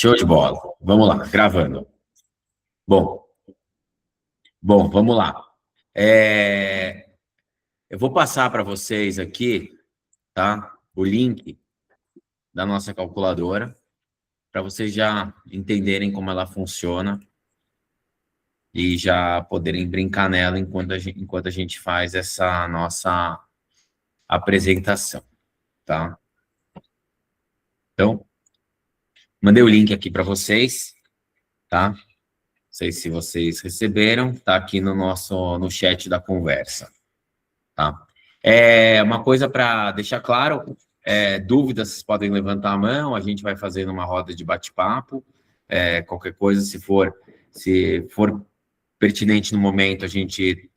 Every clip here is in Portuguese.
Show de bola. Vamos lá, gravando. Bom, vamos lá. Eu vou passar para vocês aqui, tá? O link da nossa calculadora, para vocês já entenderem como ela funciona e já poderem brincar nela enquanto a gente faz essa nossa apresentação, tá? Então, mandei o link aqui para vocês, tá? Não sei se vocês receberam, tá aqui no chat da conversa, tá? Uma coisa para deixar claro, dúvidas, vocês podem levantar a mão, a gente vai fazendo uma roda de bate-papo, qualquer coisa, se for pertinente no momento, a gente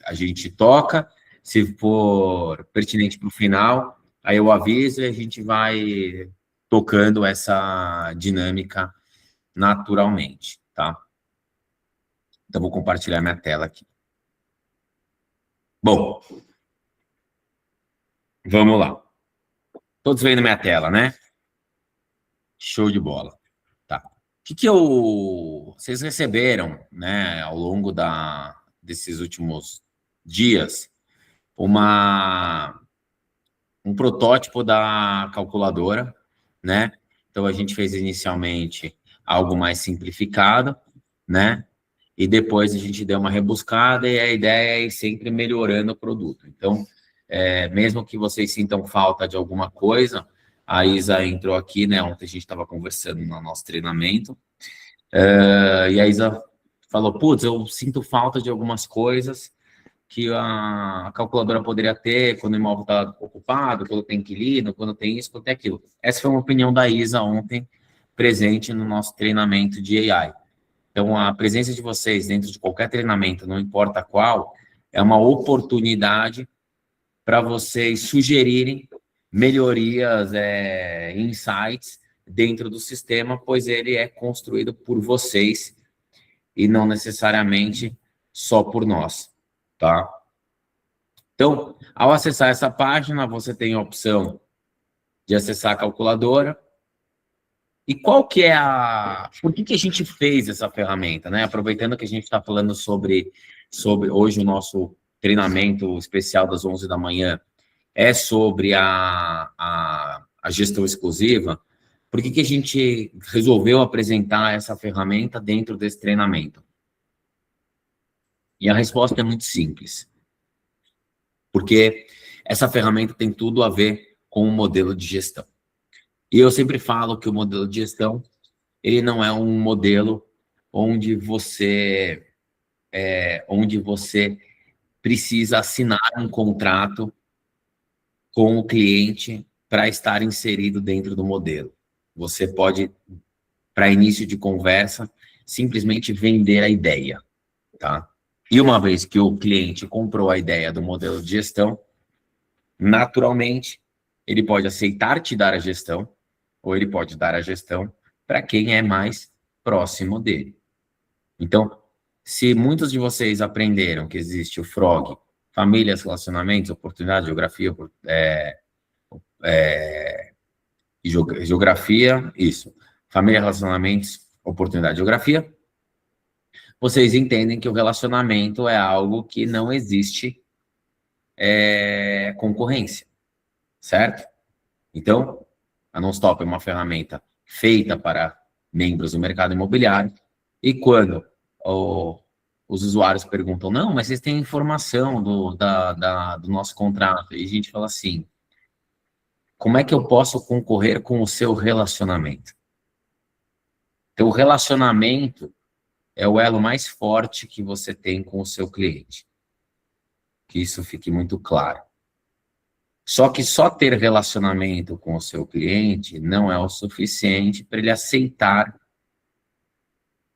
toca, se for pertinente para o final, aí eu aviso e a gente vai tocando essa dinâmica naturalmente, tá? Então, vou compartilhar minha tela aqui. Bom, vamos lá. Todos vendo minha tela, né? Show de bola. Tá. O que vocês receberam, né, ao longo desses últimos dias, um protótipo da calculadora, né? Então, a gente fez inicialmente algo mais simplificado, né? E depois a gente deu uma rebuscada e a ideia é ir sempre melhorando o produto. Então, mesmo que vocês sintam falta de alguma coisa, a Isa entrou aqui, né? Ontem a gente estava conversando no nosso treinamento, e a Isa falou, putz, eu sinto falta de algumas coisas que a calculadora poderia ter quando o imóvel está ocupado, quando tem inquilino, quando tem isso, quando tem aquilo. Essa foi uma opinião da Isa ontem, presente no nosso treinamento de AI. Então, a presença de vocês dentro de qualquer treinamento, não importa qual, é uma oportunidade para vocês sugerirem melhorias, insights dentro do sistema, pois ele é construído por vocês e não necessariamente só por nós, tá? Então, ao acessar essa página, você tem a opção de acessar a calculadora. E qual que é por que a gente fez essa ferramenta, né? Aproveitando que a gente está falando sobre hoje o nosso treinamento especial das 11 da manhã é sobre a gestão exclusiva, por que a gente resolveu apresentar essa ferramenta dentro desse treinamento? E a resposta é muito simples. Porque essa ferramenta tem tudo a ver com o modelo de gestão. E eu sempre falo que o modelo de gestão, ele não é um modelo onde você precisa assinar um contrato com o cliente para estar inserido dentro do modelo. Você pode, para início de conversa, simplesmente vender a ideia, tá? E uma vez que o cliente comprou a ideia do modelo de gestão, naturalmente, ele pode aceitar te dar a gestão, ou ele pode dar a gestão para quem é mais próximo dele. Então, se muitos de vocês aprenderam que existe o FROG, famílias, relacionamentos, oportunidade, geografia, geografia, isso. Família, relacionamentos, oportunidade, geografia. Vocês entendem que o relacionamento é algo que não existe concorrência, certo? Então, a Nonstop é uma ferramenta feita para membros do mercado imobiliário e quando os usuários perguntam, não, mas vocês têm informação do nosso contrato, e a gente fala assim, como é que eu posso concorrer com o seu relacionamento? Então, o relacionamento é o elo mais forte que você tem com o seu cliente. Que isso fique muito claro. Só que só ter relacionamento com o seu cliente não é o suficiente para ele aceitar,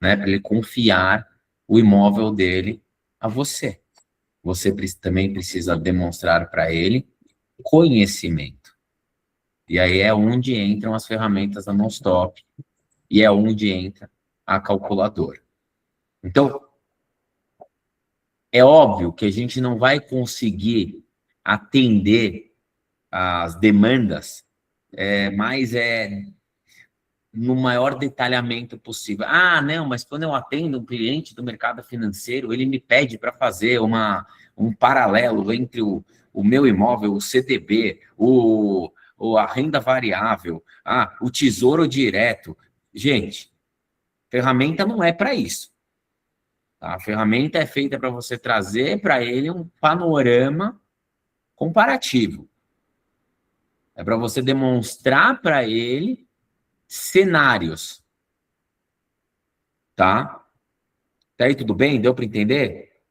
né, para ele confiar o imóvel dele a você. Você também precisa demonstrar para ele conhecimento. E aí é onde entram as ferramentas da Nonstop e é onde entra a calculadora. Então, é óbvio que a gente não vai conseguir atender as demandas, mas no maior detalhamento possível. Ah, não, mas quando eu atendo um cliente do mercado financeiro, ele me pede para fazer um paralelo entre o meu imóvel, o CDB, a renda variável, o tesouro direto. Gente, ferramenta não é para isso. Tá? A ferramenta é feita para você trazer para ele um panorama comparativo. É para você demonstrar para ele cenários. Tá? Tá aí tudo bem? Deu para entender?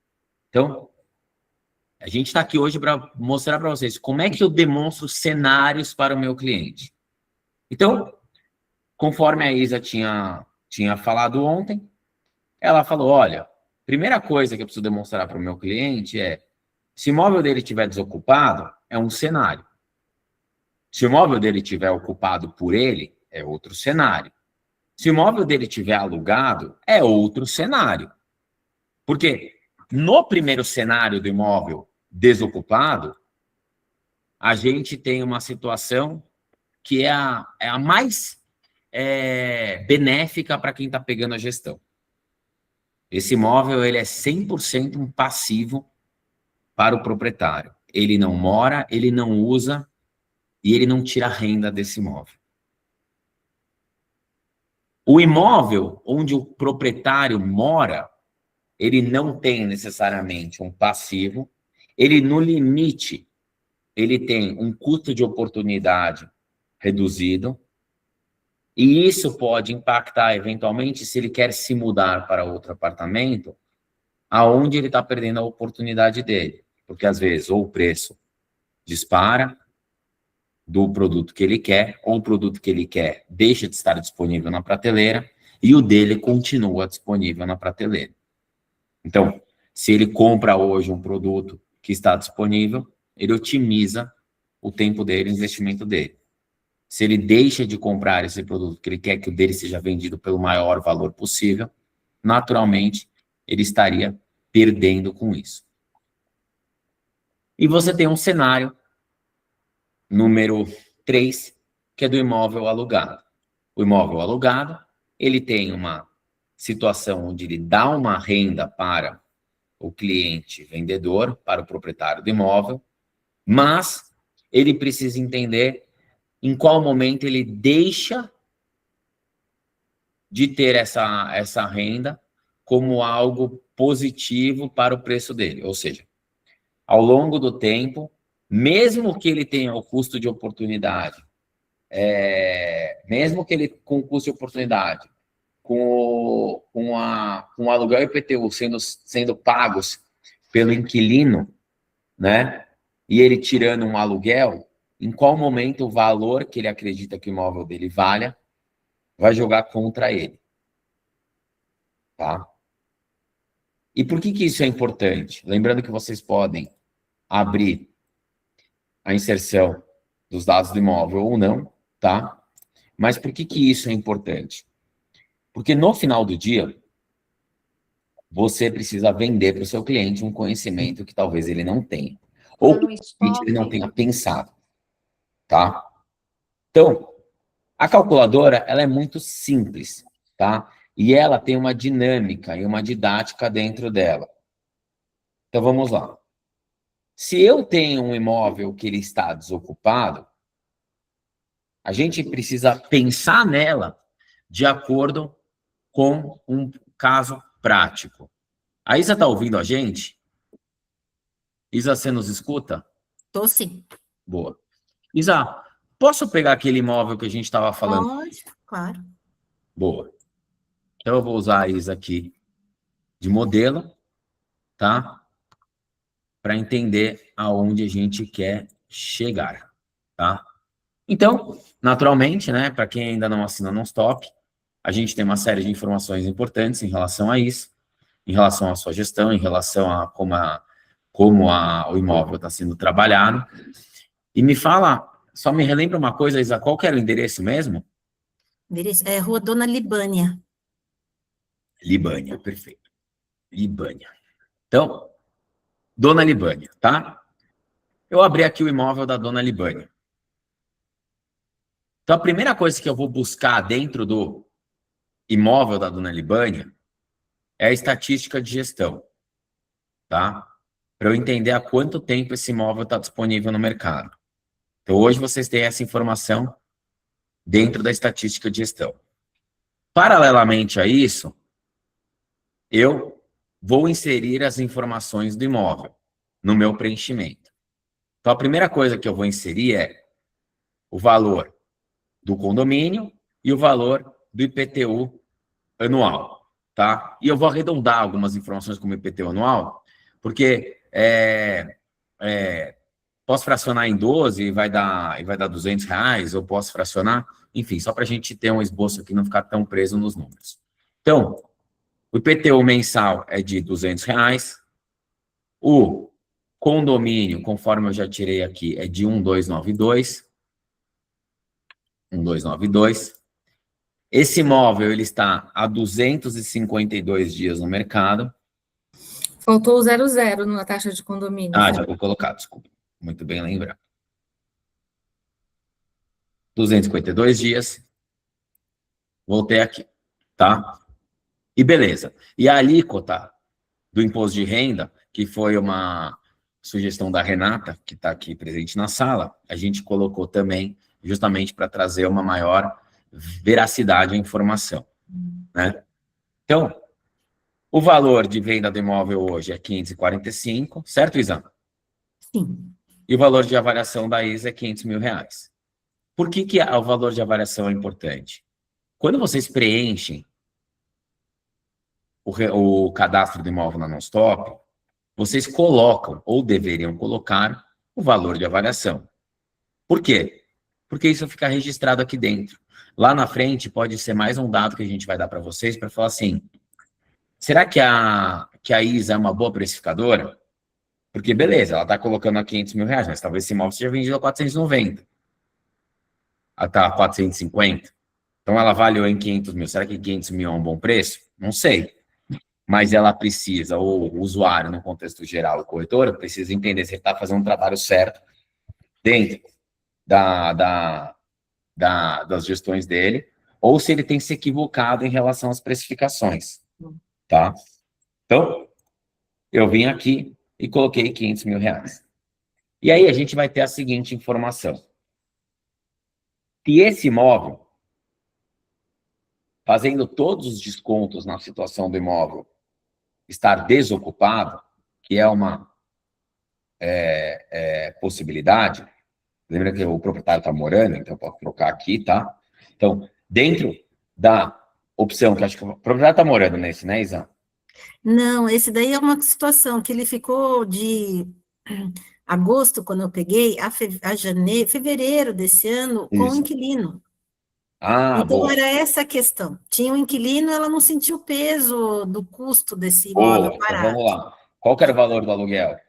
Então, a gente está aqui hoje para mostrar para vocês como é que eu demonstro cenários para o meu cliente. Então, conforme a Isa tinha falado ontem, ela falou, olha, primeira coisa que eu preciso demonstrar para o meu cliente é, se o imóvel dele estiver desocupado, é um cenário. Se o imóvel dele estiver ocupado por ele, é outro cenário. Se o imóvel dele estiver alugado, é outro cenário. Porque no primeiro cenário do imóvel desocupado, a gente tem uma situação que é a mais benéfica para quem está pegando a gestão. Esse imóvel ele é 100% um passivo para o proprietário. Ele não mora, ele não usa e ele não tira renda desse imóvel. O imóvel onde o proprietário mora, ele não tem necessariamente um passivo, ele no limite, ele tem um custo de oportunidade reduzido, e isso pode impactar eventualmente se ele quer se mudar para outro apartamento, aonde ele está perdendo a oportunidade dele, porque às vezes ou o preço dispara do produto que ele quer, ou o produto que ele quer deixa de estar disponível na prateleira e o dele continua disponível na prateleira. Então, se ele compra hoje um produto que está disponível, ele otimiza o tempo dele, o investimento dele. Se ele deixa de comprar esse produto, que ele quer que o dele seja vendido pelo maior valor possível, naturalmente, ele estaria perdendo com isso. E você tem um cenário número 3, que é do imóvel alugado. O imóvel alugado, ele tem uma situação onde ele dá uma renda para o cliente vendedor, para o proprietário do imóvel, mas ele precisa entender em qual momento ele deixa de ter essa renda como algo positivo para o preço dele. Ou seja, ao longo do tempo, mesmo que ele tenha o custo de oportunidade, mesmo que ele com o custo de oportunidade, com o aluguel e IPTU sendo pagos pelo inquilino, né? E ele tirando um aluguel, em qual momento o valor que ele acredita que o imóvel dele valha vai jogar contra ele, tá? E por que isso é importante? Lembrando que vocês podem abrir a inserção dos dados do imóvel ou não, tá? Mas por que isso é importante? Porque no final do dia, você precisa vender para o seu cliente um conhecimento que talvez ele não tenha. Ou que ele não tenha pensado, tá? Então, a calculadora, ela é muito simples, tá? E ela tem uma dinâmica e uma didática dentro dela. Então, vamos lá. Se eu tenho um imóvel que ele está desocupado, a gente precisa pensar nela de acordo com um caso prático. A Isa está ouvindo a gente? Isa, você nos escuta? Tô sim. Boa. Isa, posso pegar aquele imóvel que a gente estava falando? Pode, claro. Boa. Então, eu vou usar a Isa aqui de modelo, tá? Para entender aonde a gente quer chegar, tá? Então, naturalmente, né, para quem ainda não assina Non-Stop, a gente tem uma série de informações importantes em relação a isso, em relação à sua gestão, em relação a como o imóvel está sendo trabalhado. E me fala, só me relembra uma coisa, Isa, qual que era o endereço mesmo? É Rua Dona Libânia. Libânia, perfeito. Libânia. Então, Dona Libânia, tá? Eu abri aqui o imóvel da Dona Libânia. Então, a primeira coisa que eu vou buscar dentro do imóvel da dona Libânia é a estatística de gestão, tá? Para eu entender há quanto tempo esse imóvel está disponível no mercado. Então, hoje vocês têm essa informação dentro da estatística de gestão. Paralelamente a isso, eu vou inserir as informações do imóvel no meu preenchimento. Então, a primeira coisa que eu vou inserir é o valor do condomínio e o valor do IPTU anual, tá? E eu vou arredondar algumas informações como IPTU anual, porque posso fracionar em 12 e vai dar R$ 200, ou posso fracionar, enfim, só para a gente ter um esboço aqui e não ficar tão preso nos números. Então, o IPTU mensal é de R$ 200, o condomínio, conforme eu já tirei aqui, é de 1.292. Esse imóvel, ele está há 252 dias no mercado. Faltou o 00 na taxa de condomínio. Já vou colocar, desculpa. Muito bem lembrar. 252 dias. Voltei aqui, tá? E beleza. E a alíquota do imposto de renda, que foi uma sugestão da Renata, que está aqui presente na sala, a gente colocou também justamente para trazer uma maior veracidade à informação, né? Então, o valor de venda do imóvel hoje é 545, certo, Isa? Sim. E o valor de avaliação da Isa é R$ 500 mil. Por que o valor de avaliação é importante? Quando vocês preenchem o cadastro do imóvel na Nonstop, vocês colocam, ou deveriam colocar, o valor de avaliação. Por quê? Porque isso fica registrado aqui dentro. Lá na frente pode ser mais um dado que a gente vai dar para vocês para falar assim, será que a Isa é uma boa precificadora? Porque, beleza, ela está colocando a R$ 500 mil, mas talvez esse imóvel seja vendido a 490. Ela está a 450. Então, ela avaliou em 500 mil. Será que 500 mil é um bom preço? Não sei. Mas ela precisa, ou o usuário, no contexto geral, o corretor, precisa entender se ele está fazendo um trabalho certo dentro das gestões dele, ou se ele tem se equivocado em relação às precificações, tá? Então, eu vim aqui e coloquei R$ 500 mil. E aí a gente vai ter a seguinte informação. Se esse imóvel, fazendo todos os descontos na situação do imóvel, estar desocupado, que é uma possibilidade, lembra que o proprietário está morando, então eu posso trocar aqui, tá? Então, dentro da opção, que acho que o proprietário está morando nesse, né, Isa? Não, esse daí é uma situação que ele ficou de agosto, quando eu peguei, a fevereiro desse ano, com o Isso. inquilino. Ah, Então, boa. era essa a questão. Tinha um inquilino, ela não sentiu o peso do custo desse Boa, imóvel então parado. vamos lá. Qual que era o valor do aluguel?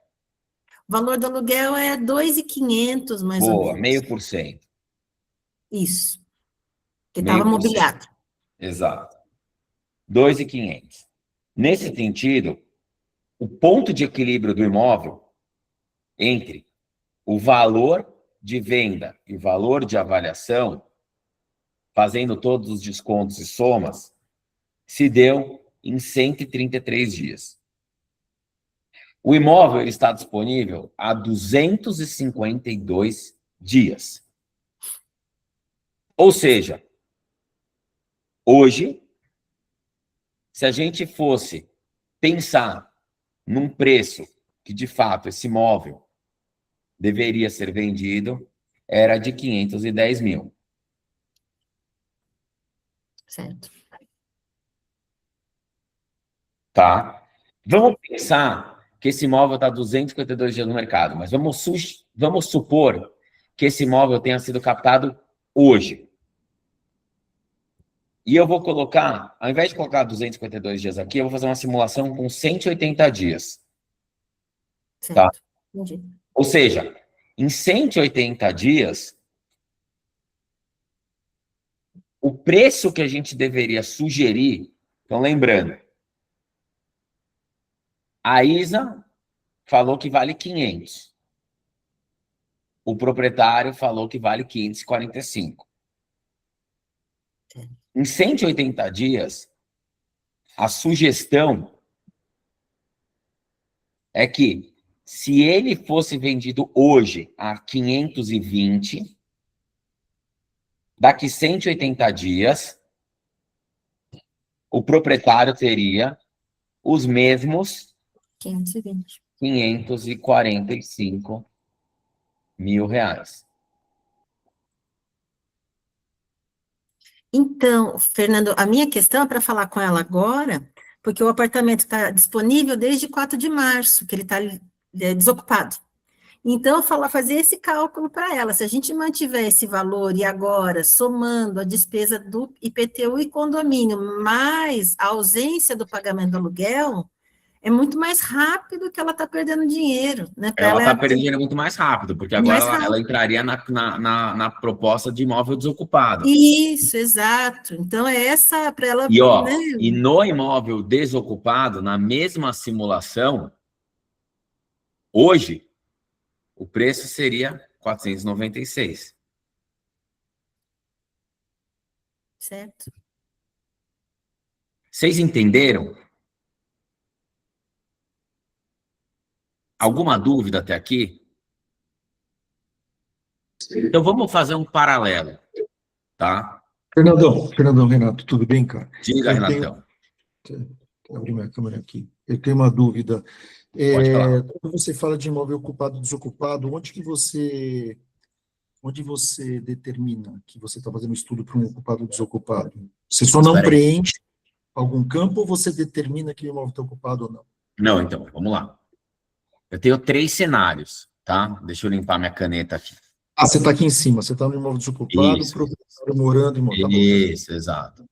O valor do aluguel é 2.500, mais ou Boa, menos. 0,5%. Isso. Que estava 0,5%. mobiliado. Exato. 2.500. Nesse sentido, o ponto de equilíbrio do imóvel entre o valor de venda e o valor de avaliação, fazendo todos os descontos e somas, se deu em 133 dias. O imóvel está disponível há 252 dias. Ou seja, hoje, se a gente fosse pensar num preço que, de fato, esse imóvel deveria ser vendido, era de 510 mil. Certo. Tá? Vamos pensar que esse imóvel está 252 dias no mercado, mas vamos supor que esse imóvel tenha sido captado hoje. E eu vou colocar, ao invés de colocar 252 dias aqui, eu vou fazer uma simulação com 180 dias. Certo. Tá? Entendi. Ou seja, em 180 dias, o preço que a gente deveria sugerir, então lembrando, a Isa falou que vale 500. O proprietário falou que vale 545. Em 180 dias, a sugestão é que, se ele fosse vendido hoje a 520, daqui 180 dias, o proprietário teria os mesmos 520. 545 mil reais. Então, Fernando, a minha questão é para falar com ela agora, porque o apartamento está disponível desde 4 de março, que ele está desocupado. Então, fazer esse cálculo para ela. Se a gente mantiver esse valor e agora, somando a despesa do IPTU e condomínio, mais a ausência do pagamento do aluguel, é muito mais rápido que ela está perdendo dinheiro, né? Ela está perdendo dinheiro muito mais rápido, porque agora ela entraria na proposta de imóvel desocupado. Isso, exato. Então, é essa para ela... E, ó, né? e no imóvel desocupado, na mesma simulação, hoje, o preço seria 496. Certo. Vocês entenderam? Alguma dúvida até aqui? Então, vamos fazer um paralelo, tá? Fernandão, Renato, tudo bem, cara? Diga, Renatão. Vou abrir minha câmera aqui. Eu tenho uma dúvida. Pode falar. Quando você fala de imóvel ocupado, desocupado, onde você determina que você está fazendo estudo para um ocupado ou desocupado? Você só não preenche algum campo ou você determina que o imóvel está ocupado ou não? Não, então, vamos lá. Eu tenho 3 cenários, tá? Deixa eu limpar minha caneta aqui. Ah, você está aqui em cima, você está no imóvel desocupado, Isso. proprietário morando em imóvel. Isso, exato.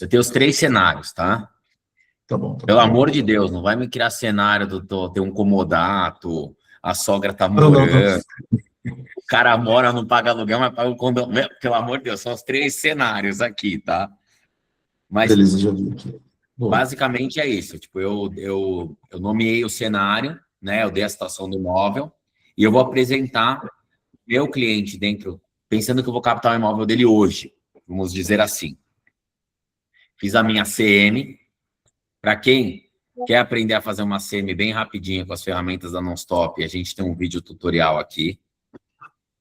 Eu tenho os 3 cenários, tá? Tá bom. Pelo amor de Deus, não vai me criar cenário ter um comodato, a sogra tá Não. morando, o cara mora, não paga aluguel, mas paga o condomínio. Pelo amor de Deus, são os 3 cenários aqui, tá? Mas, beleza, já vi aqui. Bom. Basicamente é isso. Tipo, eu nomeei o cenário, né? Eu dei a situação do imóvel e eu vou apresentar meu cliente dentro, pensando que eu vou captar o imóvel dele hoje, vamos dizer assim. Fiz a minha CM. Para quem quer aprender a fazer uma CM bem rapidinha com as ferramentas da Nonstop, a gente tem um vídeo tutorial aqui.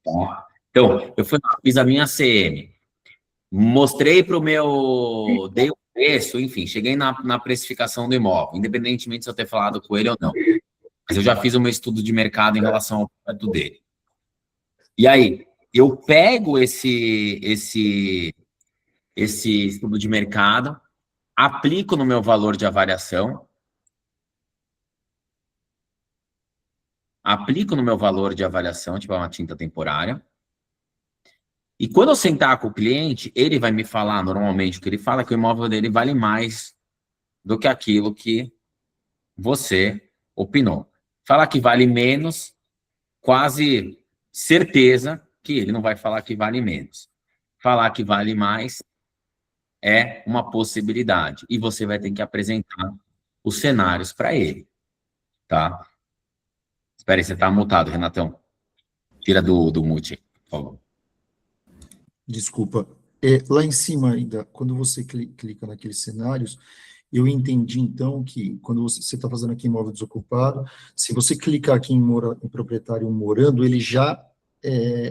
Tá? Então, eu fiz a minha CM. Mostrei para o meu... Dei o preço, enfim, cheguei na precificação do imóvel, independentemente se eu ter falado com ele ou não. Mas eu já fiz o meu estudo de mercado em relação ao projeto dele. E aí, eu pego esse estudo de mercado, aplico no meu valor de avaliação, tipo uma tinta temporária, e quando eu sentar com o cliente, ele vai me falar, normalmente, o que ele fala é que o imóvel dele vale mais do que aquilo que você opinou. Falar que vale menos, quase certeza que ele não vai falar que vale menos. Falar que vale mais é uma possibilidade. E você vai ter que apresentar os cenários para ele, tá? Espera aí, você está mutado, Renatão. Tira do mute, por favor. Desculpa. Lá em cima ainda, quando você clica naqueles cenários, eu entendi, então, que quando você está fazendo aqui imóvel desocupado, se você clicar aqui em proprietário morando, ele já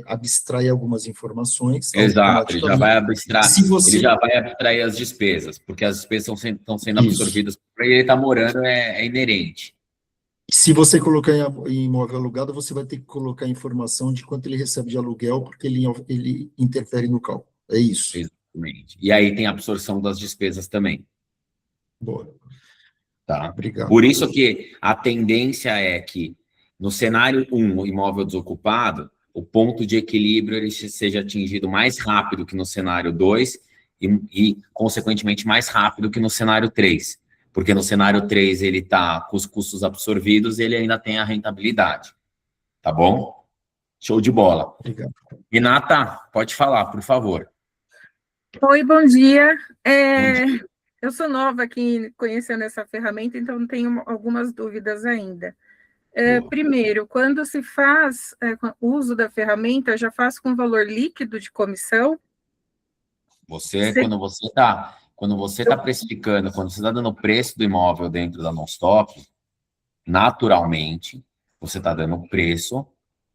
abstrai algumas informações. Exato, ele já vai abstrair, ele já vai abstrair as despesas, porque as despesas estão sendo absorvidas, para ele estar morando é inerente. Se você colocar em imóvel alugado, você vai ter que colocar a informação de quanto ele recebe de aluguel, porque ele interfere no cálculo. É isso. Exatamente. E aí tem a absorção das despesas também. Boa. Tá? Obrigado. Por isso que a tendência é que no cenário 1, o imóvel desocupado, o ponto de equilíbrio ele seja atingido mais rápido que no cenário 2 e consequentemente, mais rápido que no cenário 3. Porque no cenário 3 ele está com os custos absorvidos e ele ainda tem a rentabilidade. Tá bom? Show de bola. Obrigado. Renata, pode falar, por favor. Oi, bom dia. Eu sou nova aqui conhecendo essa ferramenta, então tenho algumas dúvidas ainda. Primeiro, quando se faz uso da ferramenta, já faz com valor líquido de comissão? Quando você está precificando, quando você está dando o preço do imóvel dentro da non-stop, naturalmente, você está dando o preço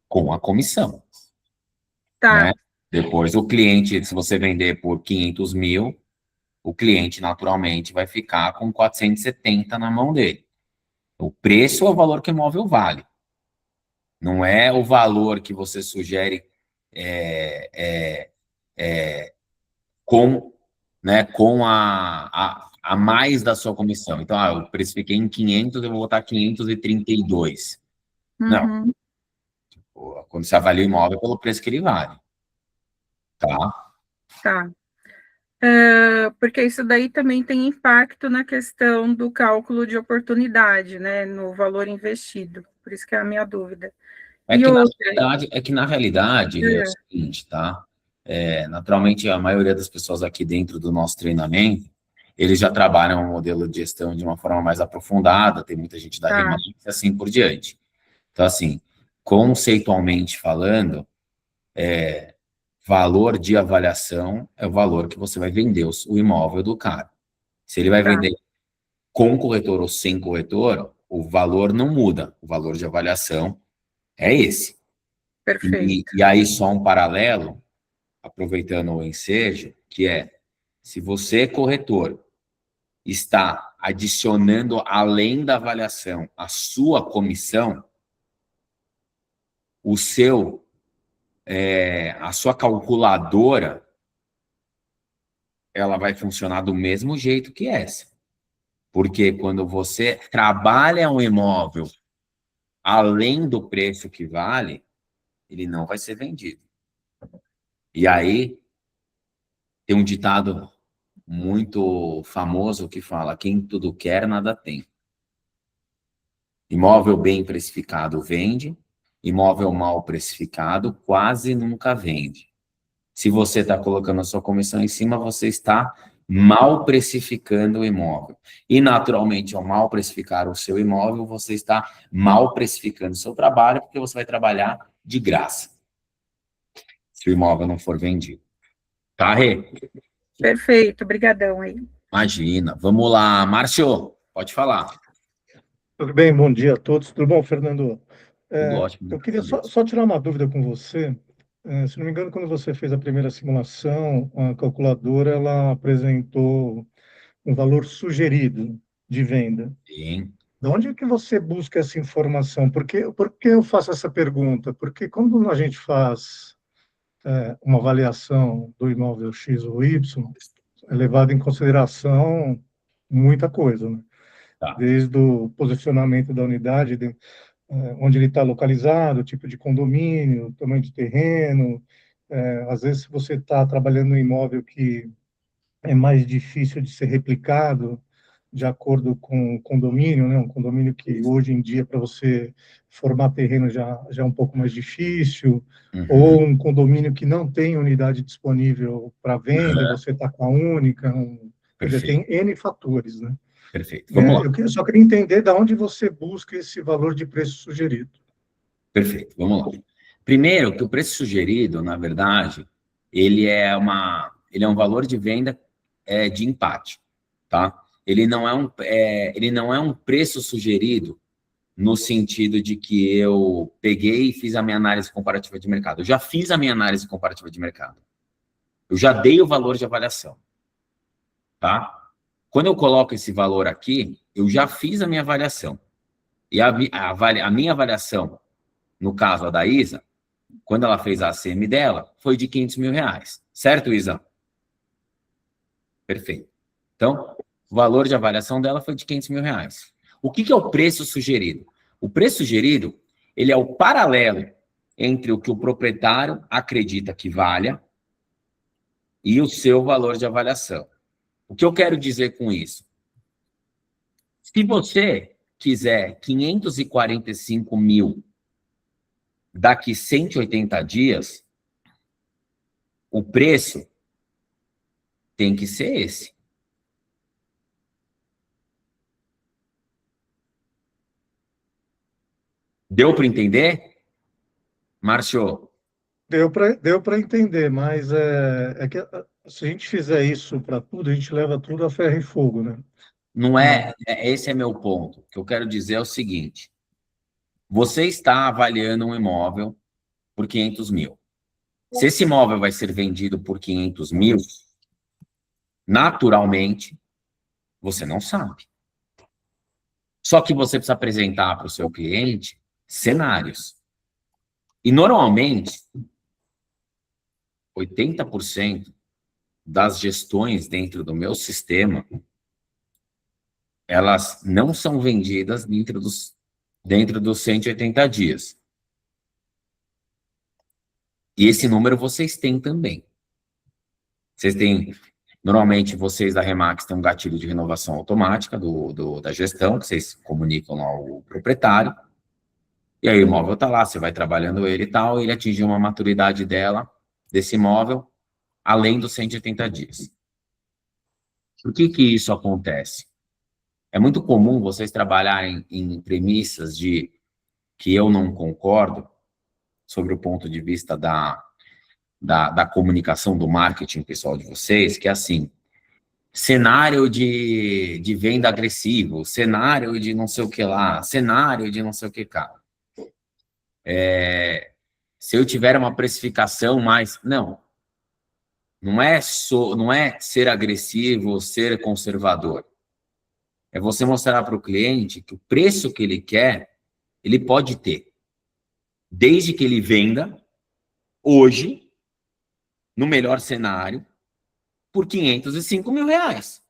com a comissão, Tá, né? Depois, o cliente, se você vender por 500 mil, o cliente, naturalmente, vai ficar com 470 na mão dele. O preço é o valor que o imóvel vale. Não é o valor que você sugere com, né, com a mais da sua comissão. Então, eu precifiquei em 500, eu vou botar 532. Não, uhum, quando você avalia o imóvel pelo preço que ele vale, tá? tá. Porque isso daí também tem impacto na questão do cálculo de oportunidade, né, no valor investido. Por isso que é a minha dúvida. E outra, Na realidade, é o seguinte, tá? Naturalmente, a maioria das pessoas aqui dentro do nosso treinamento, eles já trabalham o modelo de gestão de uma forma mais aprofundada, tem muita gente da Tá. Remax e assim por diante. Então, assim, conceitualmente falando, valor de avaliação é o valor que você vai vender o imóvel do cara. Se ele vai Tá. vender com corretor ou sem corretor, o valor não muda. O valor de avaliação é esse. Perfeito. E aí, só um paralelo, aproveitando o ensejo, que é, se você, corretor, está adicionando, além da avaliação, a sua comissão, a sua calculadora, ela vai funcionar do mesmo jeito que essa. Porque quando você trabalha um imóvel além do preço que vale, ele não vai ser vendido. E aí, tem um ditado muito famoso que fala: quem tudo quer, nada tem. Imóvel bem precificado vende, imóvel mal precificado quase nunca vende. Se você está colocando a sua comissão em cima, você está mal precificando o imóvel. E, naturalmente, ao mal precificar o seu imóvel, você está mal precificando o seu trabalho, porque você vai trabalhar de graça, se o imóvel não for vendido. Tá, Rê? Perfeito, brigadão aí. Imagina. Vamos lá, Márcio, pode falar. Tudo bem, bom dia a todos. Tudo bom, Fernando? Tudo ótimo. Eu queria só tirar uma dúvida com você. Se não me engano, quando você fez a primeira simulação, a calculadora ela apresentou um valor sugerido de venda. Sim. De onde é que você busca essa informação? Por que eu faço essa pergunta? Porque quando a gente faz uma avaliação do imóvel X ou Y, é levado em consideração muita coisa, né? Tá. Desde o posicionamento da unidade, onde ele está localizado, tipo de condomínio, tamanho de terreno. Às vezes, se você está trabalhando em imóvel que é mais difícil de ser replicado, de acordo com o condomínio, né? Um condomínio que hoje em dia, para você formar terreno já é um pouco mais difícil, ou um condomínio que não tem unidade disponível para venda, e você está com a única, quer dizer, tem N fatores, né? Perfeito. Vamos lá. Eu só queria entender de onde você busca esse valor de preço sugerido. Perfeito, vamos lá. Primeiro, que o preço sugerido, na verdade, ele é um valor de venda de empate, tá? Ele não é um preço sugerido no sentido de que eu peguei e fiz a minha análise comparativa de mercado. Eu já fiz a minha análise comparativa de mercado. Eu já dei o valor de avaliação, tá? Quando eu coloco esse valor aqui, eu já fiz a minha avaliação. E a minha avaliação, no caso a da Isa, quando ela fez a ACM dela, foi de R$500 mil. Certo, Isa? Perfeito. Então, o valor de avaliação dela foi de R$500 mil. O que é o preço sugerido? O preço sugerido, ele é o paralelo entre o que o proprietário acredita que valha e o seu valor de avaliação. O que eu quero dizer com isso? Se você quiser 545 mil daqui 180 dias, o preço tem que ser esse. Deu para entender, Márcio? Deu para entender, mas é que se a gente fizer isso para tudo, a gente leva tudo a ferro e fogo, né? Não é, esse é meu ponto. O que eu quero dizer é o seguinte: você está avaliando um imóvel por 500 mil. Se esse imóvel vai ser vendido por 500 mil, naturalmente, você não sabe. Só que você precisa apresentar para o seu cliente cenários. E, normalmente, 80% das gestões dentro do meu sistema, elas não são vendidas dentro dos 180 dias. E esse número vocês têm também. Vocês têm, normalmente, vocês da Remax têm um gatilho de renovação automática da gestão, que vocês comunicam ao proprietário. E aí o imóvel está lá, você vai trabalhando ele e tal, e ele atingiu uma maturidade desse imóvel, além dos 180 dias. Por que isso acontece? É muito comum vocês trabalharem em premissas de que eu não concordo, sobre o ponto de vista da comunicação, do marketing pessoal de vocês, que é assim, cenário de venda agressivo, cenário de não sei o que lá, cenário de não sei o que cá. Se eu tiver uma precificação mais... Não é ser agressivo ou ser conservador. É você mostrar para o cliente que o preço que ele quer, ele pode ter. Desde que ele venda, hoje, no melhor cenário, por 505 mil reais.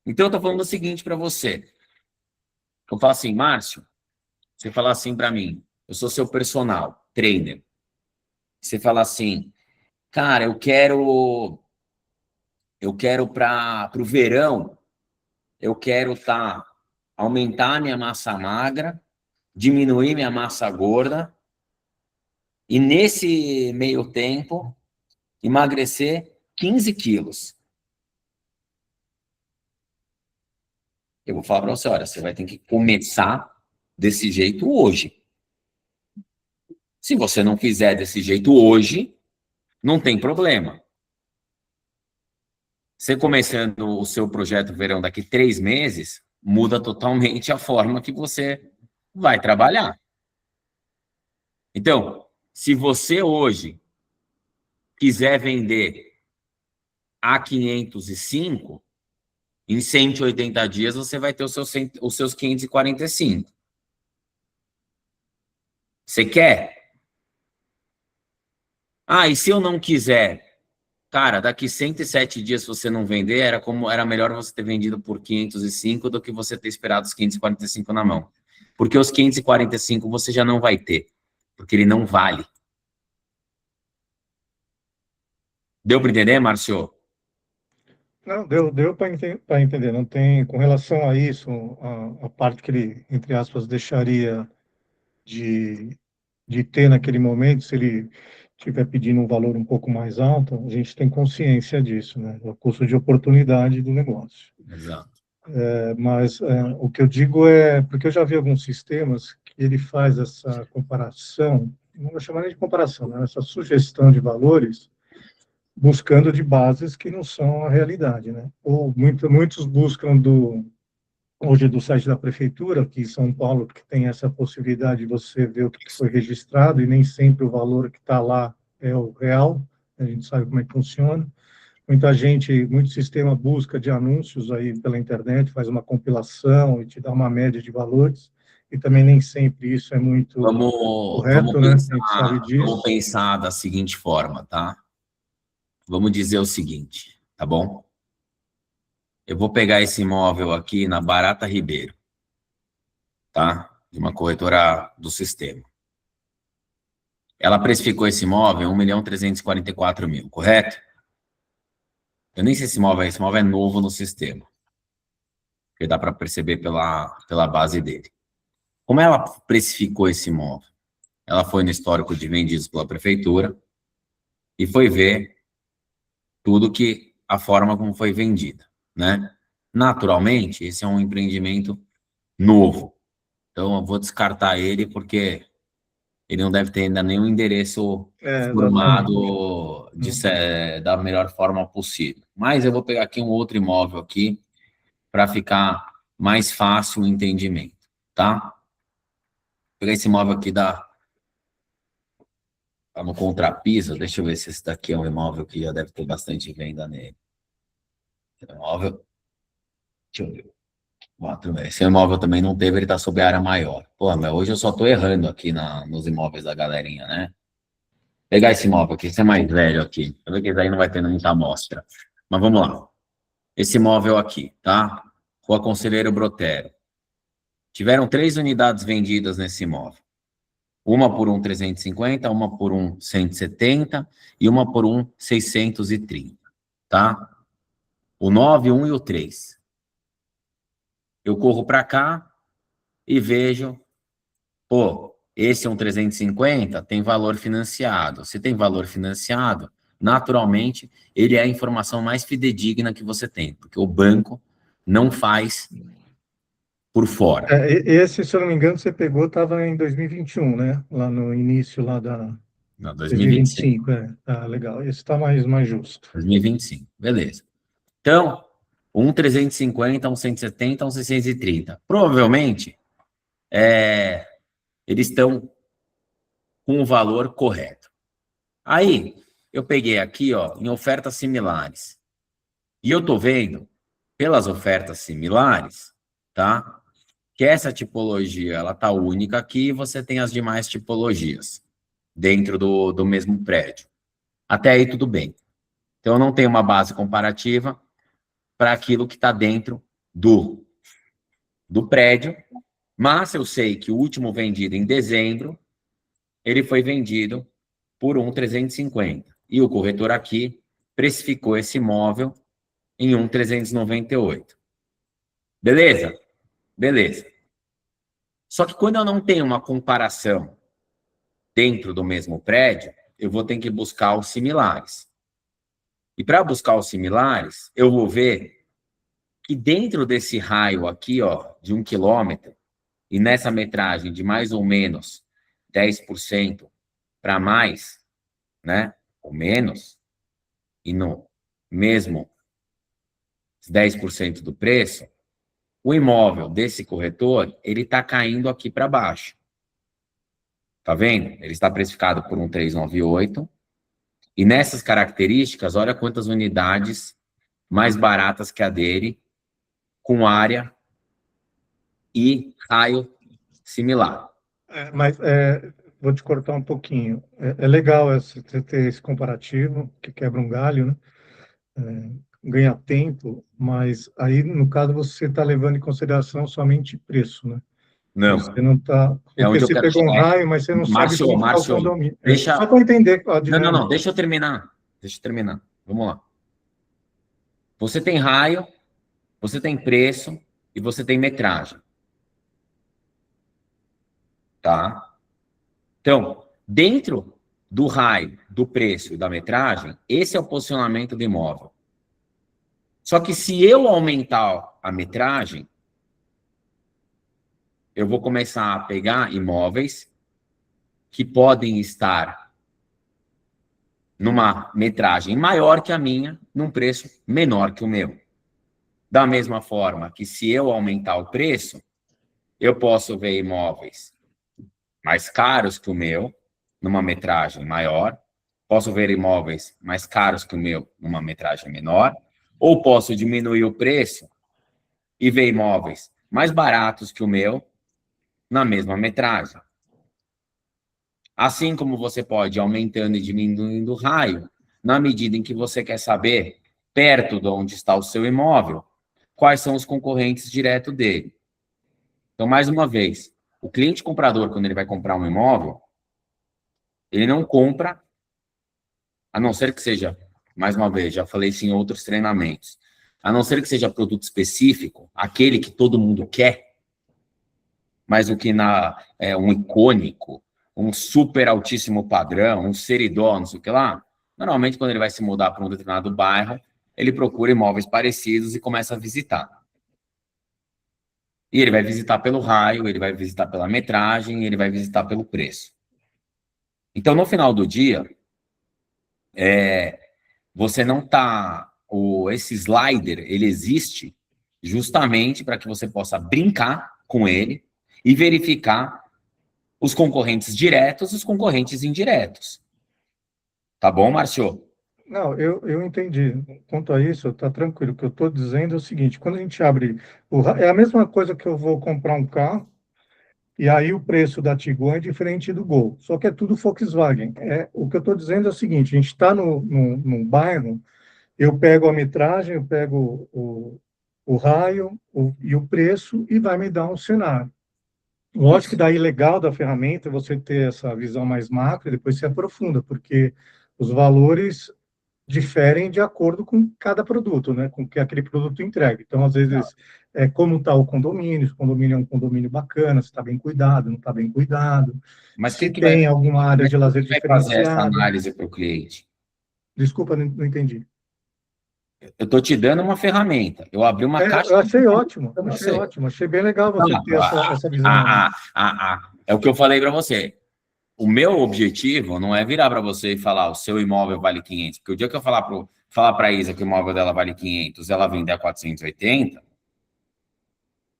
Então, eu estou falando o seguinte para você. Eu falo assim, Márcio, você fala assim para mim, eu sou seu personal, trainer. Você fala assim, cara, eu quero para o verão, eu quero aumentar minha massa magra, diminuir minha massa gorda, e nesse meio tempo, emagrecer 15 quilos. Eu vou falar para você, olha, você vai ter que começar desse jeito hoje. Se você não fizer desse jeito hoje, não tem problema. Você começando o seu projeto verão daqui 3 meses, muda totalmente a forma que você vai trabalhar. Então, se você hoje quiser vender a 505, em 180 dias você vai ter os seus 545. Você quer? E se eu não quiser? Cara, daqui 107 dias, se você não vender, era melhor você ter vendido por 505 do que você ter esperado os 545 na mão. Porque os 545 você já não vai ter, porque ele não vale. Deu para entender, Márcio? Não, deu para entender. Não tem, com relação a isso, a parte que ele, entre aspas, deixaria de ter naquele momento, se ele estiver pedindo um valor um pouco mais alto, a gente tem consciência disso, né? O custo de oportunidade do negócio. Exato. Mas o que eu digo é, porque eu já vi alguns sistemas que ele faz essa comparação, não vou chamar nem de comparação, né? Essa sugestão de valores, buscando de bases que não são a realidade, né? Ou muitos buscam hoje do site da prefeitura, aqui em São Paulo, que tem essa possibilidade de você ver o que foi registrado, e nem sempre o valor que está lá é o real, a gente sabe como é que funciona. Muito sistema busca de anúncios aí pela internet, faz uma compilação e te dá uma média de valores, e também nem sempre isso é muito correto, né? A gente sabe disso. Vamos pensar da seguinte forma, tá? Vamos dizer o seguinte, tá bom? Eu vou pegar esse imóvel aqui na Barata Ribeiro, tá? De uma corretora do sistema. Ela precificou esse imóvel em 1.344.000, correto? Eu nem sei se esse imóvel é novo no sistema. Porque dá para perceber pela base dele. Como ela precificou esse imóvel? Ela foi no histórico de vendidos pela prefeitura e foi ver a forma como foi vendida, né? Naturalmente, esse é um empreendimento novo. Então, eu vou descartar ele porque ele não deve ter ainda nenhum endereço formado da melhor forma possível. Mas eu vou pegar aqui um outro imóvel aqui para ficar mais fácil o entendimento, tá? Vou pegar esse imóvel aqui tá no contrapiso, deixa eu ver se esse daqui é um imóvel que já deve ter bastante venda nele. Esse imóvel, deixa eu ver. Esse imóvel também não teve, ele tá sob área maior. Pô, mas hoje eu só tô errando aqui nos imóveis da galerinha, né? Pegar esse imóvel aqui, esse é mais velho aqui. Eu ver que esse aí não vai ter muita amostra. Mas vamos lá. Esse imóvel aqui, tá? Rua Conselheiro Brotero. Tiveram 3 unidades vendidas nesse imóvel. Uma por 1.350, uma por 1.170 e uma por 1.630, tá? O 9, 1 e o 3. Eu corro para cá e vejo, pô, esse 1.350 tem valor financiado. Se tem valor financiado, naturalmente, ele é a informação mais fidedigna que você tem, porque o banco não faz por fora. Esse, se eu não me engano, você pegou, estava em 2021, né? Lá no início lá da... Não, 2025. 2025, Ah, legal. Esse está mais justo. 2025, beleza. Então, 1.350, 1.170, 1.630. Provavelmente, eles estão com o valor correto. Aí, eu peguei aqui, ó, em ofertas similares. E eu tô vendo, pelas ofertas similares, tá? Que essa tipologia, ela tá única aqui e você tem as demais tipologias dentro do mesmo prédio. Até aí, tudo bem. Então, eu não tenho uma base comparativa para aquilo que está dentro do prédio, mas eu sei que o último vendido em dezembro, ele foi vendido por 1.350. E o corretor aqui precificou esse imóvel em 1.398. Beleza? Beleza. Só que quando eu não tenho uma comparação dentro do mesmo prédio, eu vou ter que buscar os similares. E para buscar os similares, eu vou ver que dentro desse raio aqui, ó, de 1 quilômetro, e nessa metragem de mais ou menos 10% para mais, né, ou menos, e no mesmo 10% do preço, o imóvel desse corretor, ele está caindo aqui para baixo. Tá vendo? Ele está precificado por 1.398, e nessas características, olha quantas unidades mais baratas que a dele, com área e raio similar. Mas vou te cortar um pouquinho. É legal você ter esse comparativo, que quebra um galho, né? Ganha tempo, mas aí, no caso, você está levando em consideração somente preço, né? Não. Você não está... É onde Porque eu você quero pegou um chegar. raio, mas você não sabe como está o condomínio. Deixa... Só para entender a dinâmica. Não, deixa eu terminar. Vamos lá. Você tem raio, você tem preço e você tem metragem. Tá? Então, dentro do raio, do preço e da metragem, esse é o posicionamento do imóvel. Só que se eu aumentar a metragem, eu vou começar a pegar imóveis que podem estar numa metragem maior que a minha, num preço menor que o meu. Da mesma forma que se eu aumentar o preço, eu posso ver imóveis mais caros que o meu, numa metragem maior, posso ver imóveis mais caros que o meu, numa metragem menor, ou posso diminuir o preço e ver imóveis mais baratos que o meu, na mesma metragem. Assim como você pode ir aumentando e diminuindo o raio, na medida em que você quer saber, perto de onde está o seu imóvel, quais são os concorrentes direto dele. Então, mais uma vez, o cliente comprador, quando ele vai comprar um imóvel, ele não compra, a não ser que seja, mais uma vez, já falei isso em outros treinamentos, a não ser que seja produto específico, aquele que todo mundo quer, mas o que é um icônico, um super altíssimo padrão, um seridó, não sei o que lá, normalmente quando ele vai se mudar para um determinado bairro, ele procura imóveis parecidos e começa a visitar. E ele vai visitar pelo raio, ele vai visitar pela metragem, ele vai visitar pelo preço. Então, no final do dia, você não está... Esse slider, ele existe justamente para que você possa brincar com ele e verificar os concorrentes diretos e os concorrentes indiretos. Tá bom, Márcio? Não, eu entendi. Quanto a isso, está tranquilo. O que eu estou dizendo é o seguinte: quando a gente abre. É a mesma coisa que eu vou comprar um carro, e aí o preço da Tiguan é diferente do Gol. Só que é tudo Volkswagen. O que eu estou dizendo é o seguinte: a gente está num bairro, eu pego a metragem, eu pego o raio e o preço, e vai me dar um cenário. Lógico que daí legal da ferramenta é você ter essa visão mais macro e depois se aprofunda, porque os valores diferem de acordo com cada produto, né? Com o que aquele produto entrega. Então, às vezes, como está o condomínio, se o condomínio é um condomínio bacana, se está bem cuidado, não está bem cuidado, Mas se tem alguma área de lazer vai fazer essa diferenciada. análise para o cliente? Desculpa, não entendi. Eu estou te dando uma ferramenta. Eu abri uma caixa... Eu achei ótimo, pra achei você. ótimo, achei bem legal você ter essa visão. É o que eu falei para você. O meu objetivo não é virar para você e falar o seu imóvel vale 500, porque o dia que eu falar para a Isa que o imóvel dela vale 500, ela vender a 480,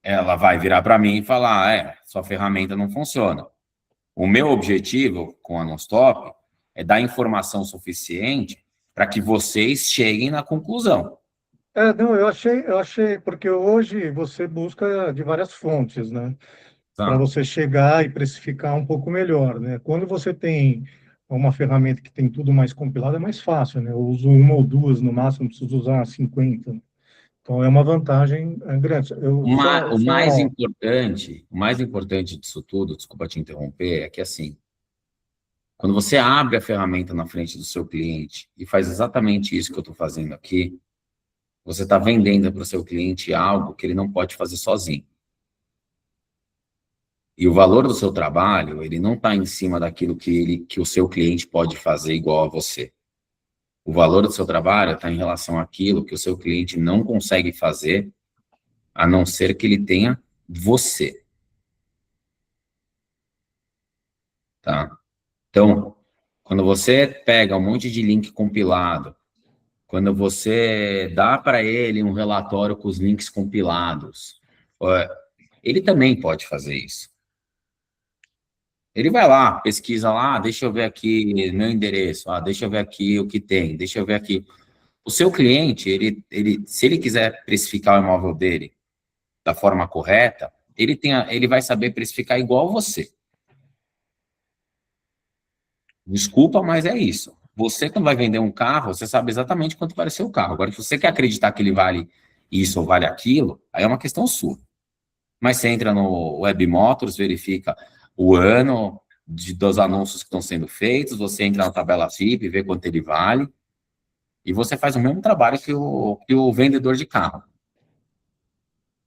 ela vai virar para mim e falar, sua ferramenta não funciona. O meu objetivo com a Nonstop é dar informação suficiente para que vocês cheguem na conclusão. Não, eu achei, porque hoje você busca de várias fontes, né? Tá? Para você chegar e precificar um pouco melhor, né? Quando você tem uma ferramenta que tem tudo mais compilado, é mais fácil, né? Eu uso uma ou duas no máximo, não preciso usar 50. Então, é uma vantagem grande. O mais importante disso tudo, desculpa te interromper, é que assim, quando você abre a ferramenta na frente do seu cliente e faz exatamente isso que eu estou fazendo aqui, você está vendendo para o seu cliente algo que ele não pode fazer sozinho. E o valor do seu trabalho, ele não está em cima daquilo que o seu cliente pode fazer igual a você. O valor do seu trabalho está em relação àquilo que o seu cliente não consegue fazer, a não ser que ele tenha você. Tá? Então, quando você pega um monte de link compilado, quando você dá para ele um relatório com os links compilados, ele também pode fazer isso. Ele vai lá, pesquisa lá, deixa eu ver aqui meu endereço, deixa eu ver aqui o que tem, deixa eu ver aqui. O seu cliente, se ele quiser precificar o imóvel dele da forma correta, ele vai saber precificar igual você. Desculpa, mas é isso. Você, quando vai vender um carro, você sabe exatamente quanto vale seu carro. Agora, se você quer acreditar que ele vale isso ou vale aquilo, aí é uma questão sua. Mas você entra no Web Motors, verifica o ano dos anúncios que estão sendo feitos, você entra na tabela FIP, vê quanto ele vale, e você faz o mesmo trabalho que o vendedor de carro.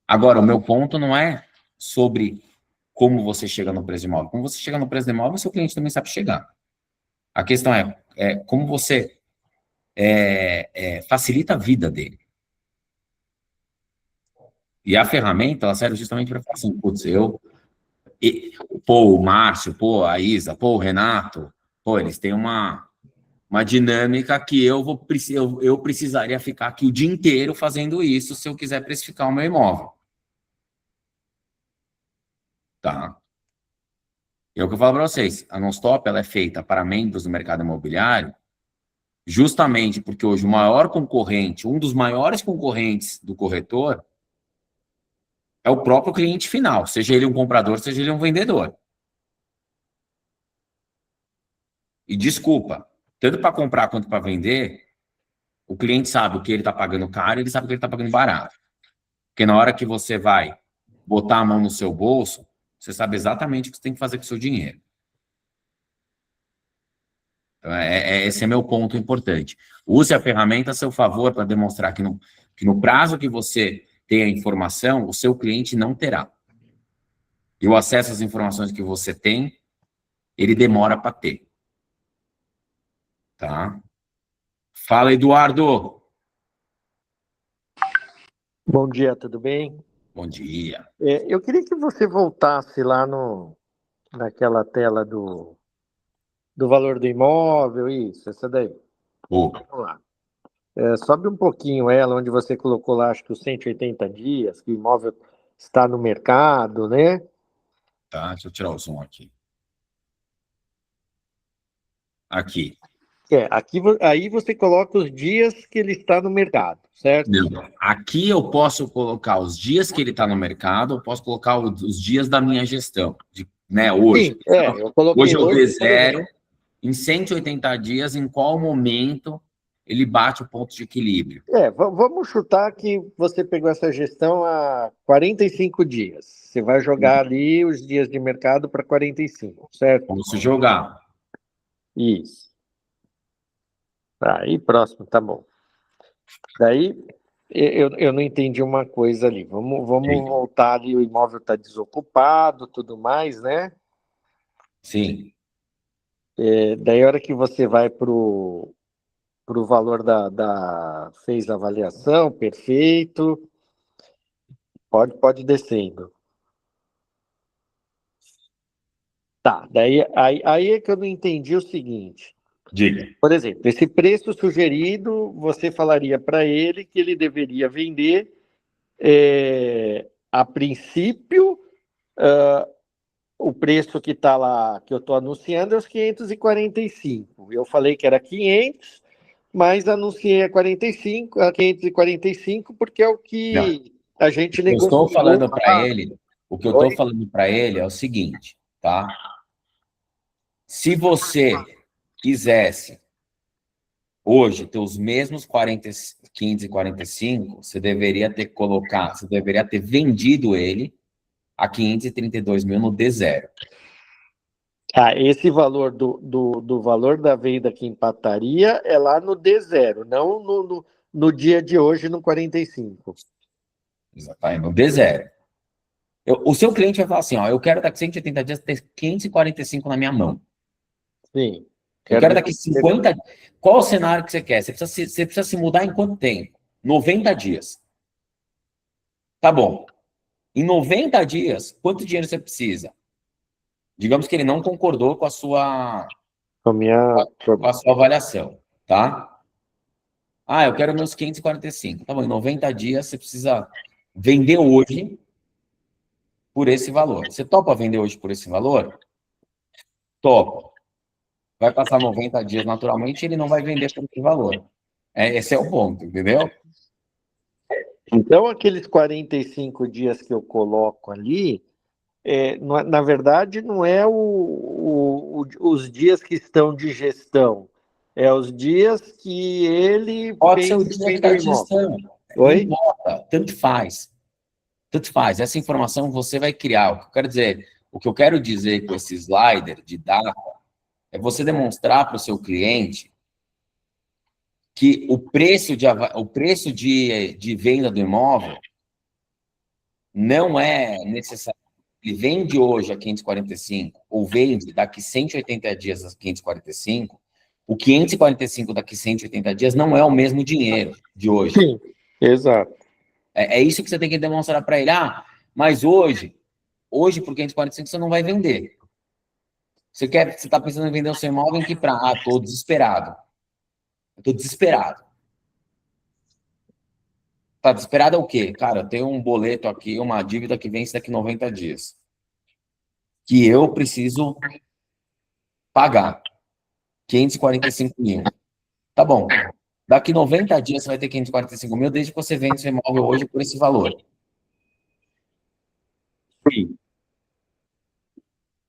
Agora, o meu ponto não é sobre como você chega no preço de imóvel. Como você chega no preço de imóvel, seu cliente também sabe chegar. A questão é como você facilita a vida dele. E a ferramenta, ela serve justamente para falar assim, putz, o Márcio, a Isa, o Renato, eles têm uma dinâmica que eu precisaria ficar aqui o dia inteiro fazendo isso se eu quiser precificar o meu imóvel. Tá? É o que eu falo para vocês, a Nonstop, ela é feita para membros do mercado imobiliário, justamente porque hoje o maior concorrente, um dos maiores concorrentes do corretor, é o próprio cliente final, seja ele um comprador, seja ele um vendedor. E desculpa, tanto para comprar quanto para vender, o cliente sabe o que ele está pagando caro, ele sabe o que ele está pagando barato. Porque na hora que você vai botar a mão no seu bolso, você sabe exatamente o que você tem que fazer com o seu dinheiro. Então, esse é meu ponto importante. Use a ferramenta a seu favor para demonstrar que no prazo que você tem a informação, o seu cliente não terá. E o acesso às informações que você tem, ele demora para ter. Tá? Fala, Eduardo. Bom dia, tudo bem? Bom dia. Eu queria que você voltasse lá naquela tela Do valor do imóvel, isso, essa daí. Boa. Vamos lá. Sobe um pouquinho ela, onde você colocou lá, acho que os 180 dias, que o imóvel está no mercado, né? Tá, deixa eu tirar o zoom aqui. Aqui. Aqui, aí você coloca os dias que ele está no mercado, certo? Não. Aqui eu posso colocar os dias que ele está no mercado, eu posso colocar os dias da minha gestão, né, hoje. Sim, eu coloquei Hoje eu hoje, dei por zero, exemplo. em 180 dias, em qual momento ele bate o ponto de equilíbrio? Vamos chutar que você pegou essa gestão há 45 dias. Você vai jogar ali os dias de mercado para 45, certo? Posso jogar. Isso. Aí, próximo, tá bom. Daí, eu não entendi uma coisa ali. Vamos Sim. voltar ali, o imóvel está desocupado, tudo mais, né? Sim. Daí, a hora que você vai para o valor fez a avaliação, perfeito. Pode ir descendo. Tá, daí aí é que eu não entendi o seguinte. Diga. Por exemplo, esse preço sugerido, você falaria para ele que ele deveria vender a princípio, o preço que está lá, que eu estou anunciando, é os 545. Eu falei que era 500, mas anunciei a 545, porque é o que a gente Eu estou negociou. falando para ele, o que eu estou Oi? falando para ele é o seguinte, tá? Se você quisesse hoje ter os mesmos 15 e 45, você deveria ter colocado, você deveria ter vendido ele a 532 mil no D0. Esse valor do valor da venda que empataria é lá no D0, não no dia de hoje, no 45. Exatamente, no D0. O seu cliente vai falar assim, ó, eu quero daqui 180 dias ter 545 na minha mão. Sim. Eu quero daqui 50... Qual o cenário que você quer? Você precisa se mudar em quanto tempo? 90 dias. Tá bom. Em 90 dias, quanto dinheiro você precisa? Digamos que ele não concordou com a sua avaliação, tá? Eu quero meus 545. Tá bom, em 90 dias você precisa vender hoje por esse valor. Você topa vender hoje por esse valor? Topa. Vai passar 90 dias naturalmente e ele não vai vender por esse valor. Esse é o ponto, entendeu? Então, aqueles 45 dias que eu coloco ali, na verdade, não é os dias que estão de gestão, é os dias que ele pode ser o dia que está de gestão. Oi? Não importa, tanto faz. Tanto faz. Essa informação você vai criar. O que eu quero dizer com esse slider de data é você demonstrar para o seu cliente que o preço de venda do imóvel não é necessário. Ele vende hoje a 545 ou vende daqui 180 dias a 545, o 545 daqui 180 dias não é o mesmo dinheiro de hoje. Sim, exato. É isso que você tem que demonstrar para ele. Mas hoje por 545 você não vai vender. Você está pensando em vender o seu imóvel em que prazo? Estou desesperado. Estou desesperado. Tá desesperado é o quê? Cara, eu tenho um boleto aqui, uma dívida que vence daqui 90 dias. Que eu preciso pagar. 545 mil. Tá bom. Daqui 90 dias você vai ter 545 mil, desde que você vende seu imóvel hoje por esse valor. Sim.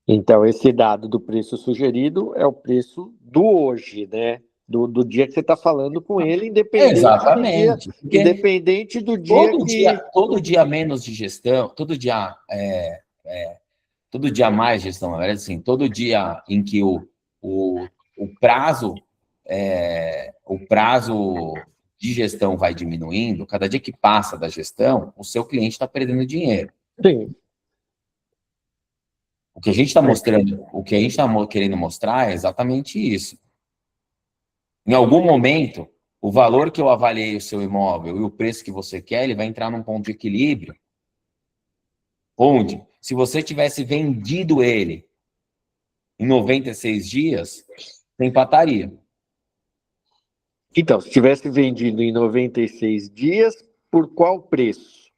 Então, esse dado do preço sugerido é o preço do hoje, né? Do dia que você está falando com ele, independente Exatamente. Do dia, todo dia menos de gestão, todo dia mais gestão, na verdade, assim, todo dia em que o prazo de gestão vai diminuindo, cada dia que passa da gestão, o seu cliente está perdendo dinheiro. Sim. O que a gente está mostrando, o que a gente está querendo mostrar é exatamente isso. Em algum momento, o valor que eu avaliei o seu imóvel e o preço que você quer, ele vai entrar num ponto de equilíbrio, onde, se você tivesse vendido ele em 96 dias, você empataria. Então, se tivesse vendido em 96 dias, por qual preço?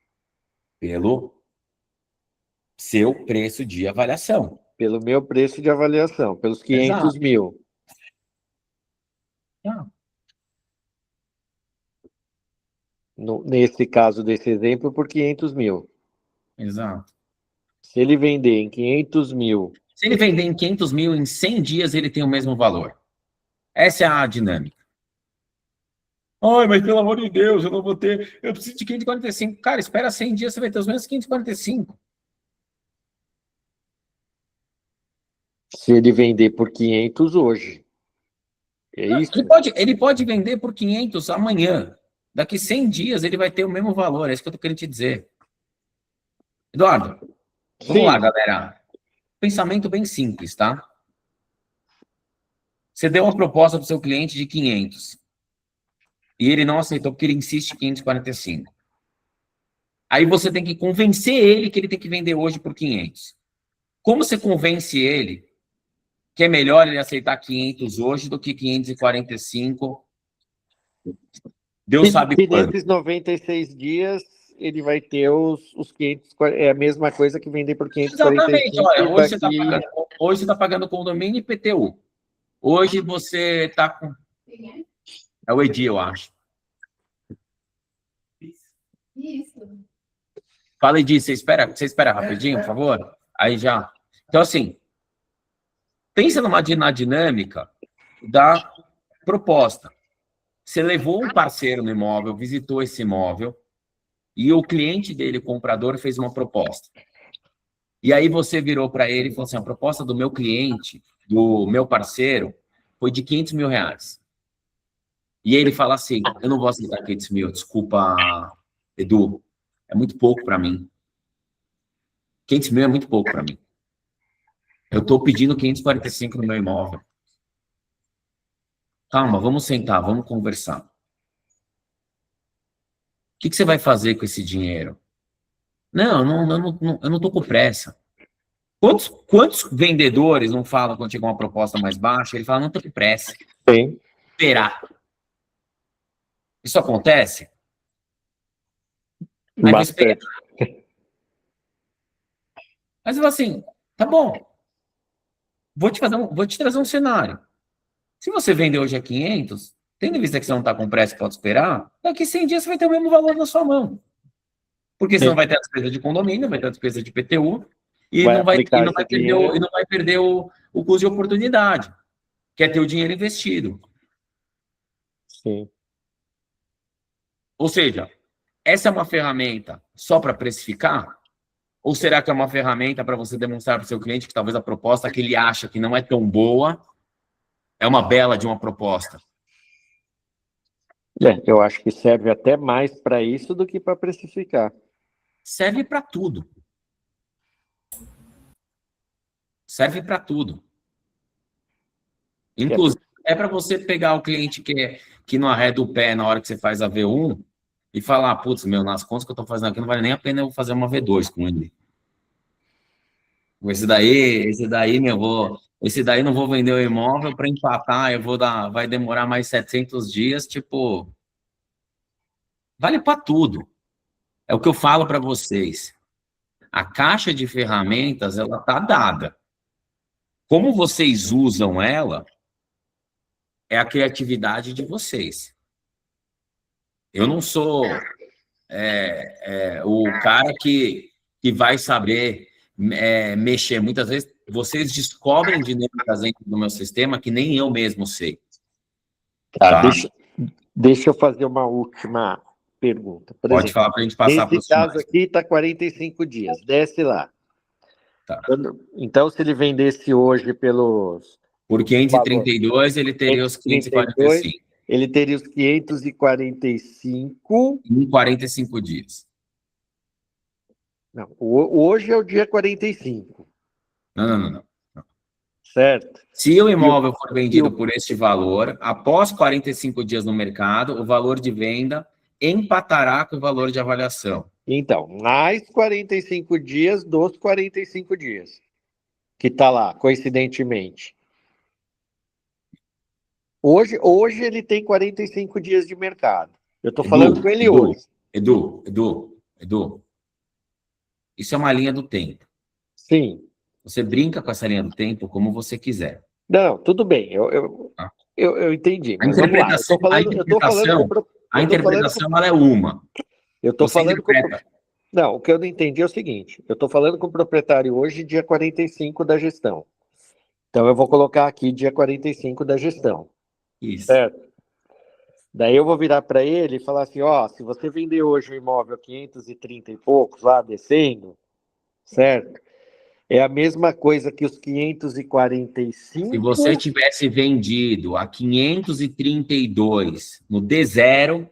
Pelo seu preço de avaliação. Pelo meu preço de avaliação, pelos 500 Exato. mil. Ah, Nesse caso desse exemplo, por 500 mil. exato. Se ele vender em 500 mil, Se ele vender em 500 mil, em 100 dias ele tem o mesmo valor. Essa é a dinâmica. Ai, mas pelo amor de Deus, eu não vou ter... Eu preciso de 545. Cara, espera 100 dias, você vai ter os mesmos 545. se ele vender por 500 hoje. É isso? Ele pode vender por 500 amanhã. Daqui 100 dias ele vai ter o mesmo valor. É isso que eu tô querendo te dizer. Eduardo, vamos Sim. lá, galera. Pensamento bem simples, tá? Você deu uma proposta para o seu cliente de 500. E ele não aceitou porque ele insiste em 545. Aí você tem que convencer ele que ele tem que vender hoje por 500. Como você convence ele que é melhor ele aceitar 500 hoje do que 545? Deus sabe E quando. nesses 96 dias, ele vai ter os 500, é a mesma coisa que vender por 545. Exatamente. Olha, Daqui... hoje você está pagando condomínio e IPTU. Hoje você está com... É o Edi, eu acho. Isso. Fala, Edi, você espera rapidinho, por favor? Aí já. Então, assim, pensa na dinâmica da proposta. Você levou um parceiro no imóvel, visitou esse imóvel, e o cliente dele, o comprador, fez uma proposta. E aí você virou para ele e falou assim, a proposta do meu cliente, do meu parceiro, foi de 500 mil reais. E ele fala assim, eu não vou aceitar 500 mil, desculpa, Edu, é muito pouco para mim. 500 mil é muito pouco para mim. Eu estou pedindo 545 no meu imóvel. Calma, vamos sentar, vamos conversar. O que você vai fazer com esse dinheiro? Não, eu não estou com pressa. Quantos vendedores não falam quando chega uma proposta mais baixa? Ele fala, não estou com pressa. Tem. Esperar. Isso acontece? Aí você Bastante. Mas eu falo assim, tá bom. Vou te trazer um cenário. Se você vender hoje a 500, tendo em vista que você não está com pressa e pode esperar, daqui 100 dias você vai ter o mesmo valor na sua mão. Porque você não vai ter a despesa de condomínio, vai ter a despesa de IPTU, e não vai perder o custo de oportunidade, que é ter o dinheiro investido. Sim. Ou seja, essa é uma ferramenta só para precificar? Ou será que é uma ferramenta para você demonstrar para o seu cliente que talvez a proposta que ele acha que não é tão boa é uma bela de uma proposta? Eu acho que serve até mais para isso do que para precificar. Serve para tudo. Serve para tudo. Inclusive, é para você pegar o cliente que não arreda o pé na hora que você faz a V1 e falar, putz, nas contas que eu estou fazendo aqui não vale nem a pena eu fazer uma V2 com ele. Esse daí não vou vender o imóvel para empatar, vai demorar mais 700 dias, tipo, vale para tudo. É o que eu falo para vocês. A caixa de ferramentas, ela tá dada. Como vocês usam ela, é a criatividade de vocês. Eu não sou o cara que vai saber mexer. Muitas vezes, vocês descobrem dinâmicas dentro do meu sistema que nem eu mesmo sei. Tá? Deixa eu fazer uma última pergunta. Por Pode exemplo, falar para a gente passar para o nesse caso aqui está 45 dias. Desce lá. Tá. Então, se ele vendesse hoje por 532, ele teria os 545. Ele teria os 545 em 45 dias. Não, hoje é o dia 45. Não. Certo? Se o imóvel for vendido por este valor, após 45 dias no mercado, o valor de venda empatará com o valor de avaliação. Então, mais 45 dias dos 45 dias. que está lá, coincidentemente. Hoje ele tem 45 dias de mercado. Eu estou falando com ele hoje. Edu, isso é uma linha do tempo. Sim. Você brinca com essa linha do tempo como você quiser. Não, tudo bem, eu entendi. A Mas vamos lá. A interpretação ela é uma. Eu estou Você falando interpreta. Não, o que eu não entendi é o seguinte, eu estou falando com o proprietário hoje, dia 45 da gestão. Então, eu vou colocar aqui dia 45 da gestão. Isso. Certo? Daí eu vou virar para ele e falar assim, ó, se você vender hoje o imóvel a 530 e poucos, lá descendo, certo? É a mesma coisa que os 545... Se você tivesse vendido a 532 no D0,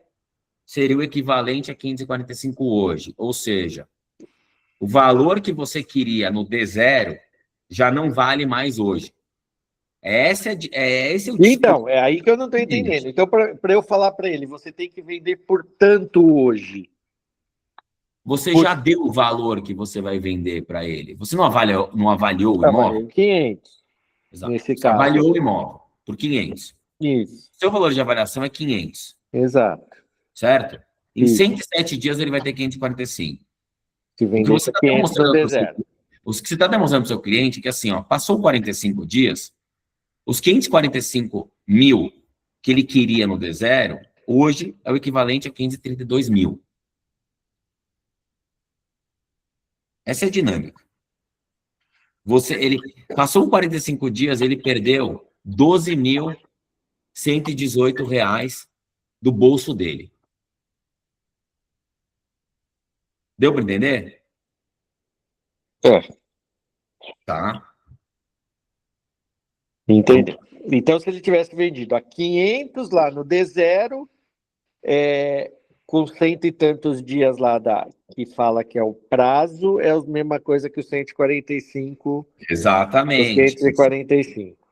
seria o equivalente a 545 hoje. Ou seja, o valor que você queria no D0 já não vale mais hoje. Esse é o tipo. Então, é aí que eu não estou entendendo. Então, para eu falar para ele, você tem que vender por tanto hoje. Você já deu o valor que você vai vender para ele. Você não avaliou o imóvel? 500. Exato. Nesse Você caso. avaliou o imóvel por 500. Isso. Seu valor de avaliação é 500. Exato. Certo? Em Isso. 107 dias ele vai ter 545. Se vender por 500 no D0. O que você está demonstrando para o seu cliente é que assim, ó, passou 45 dias, os 545 mil que ele queria no D0, hoje é o equivalente a 532 mil. Essa é a dinâmica. Ele passou 45 dias, ele perdeu R$ 12.118 do bolso dele. Deu para entender? É. Tá. Entendeu? Então, se ele tivesse vendido a 500 lá no D0, com 100 e tantos dias lá que fala que é o prazo, é a mesma coisa que os 145. Exatamente. Os 545.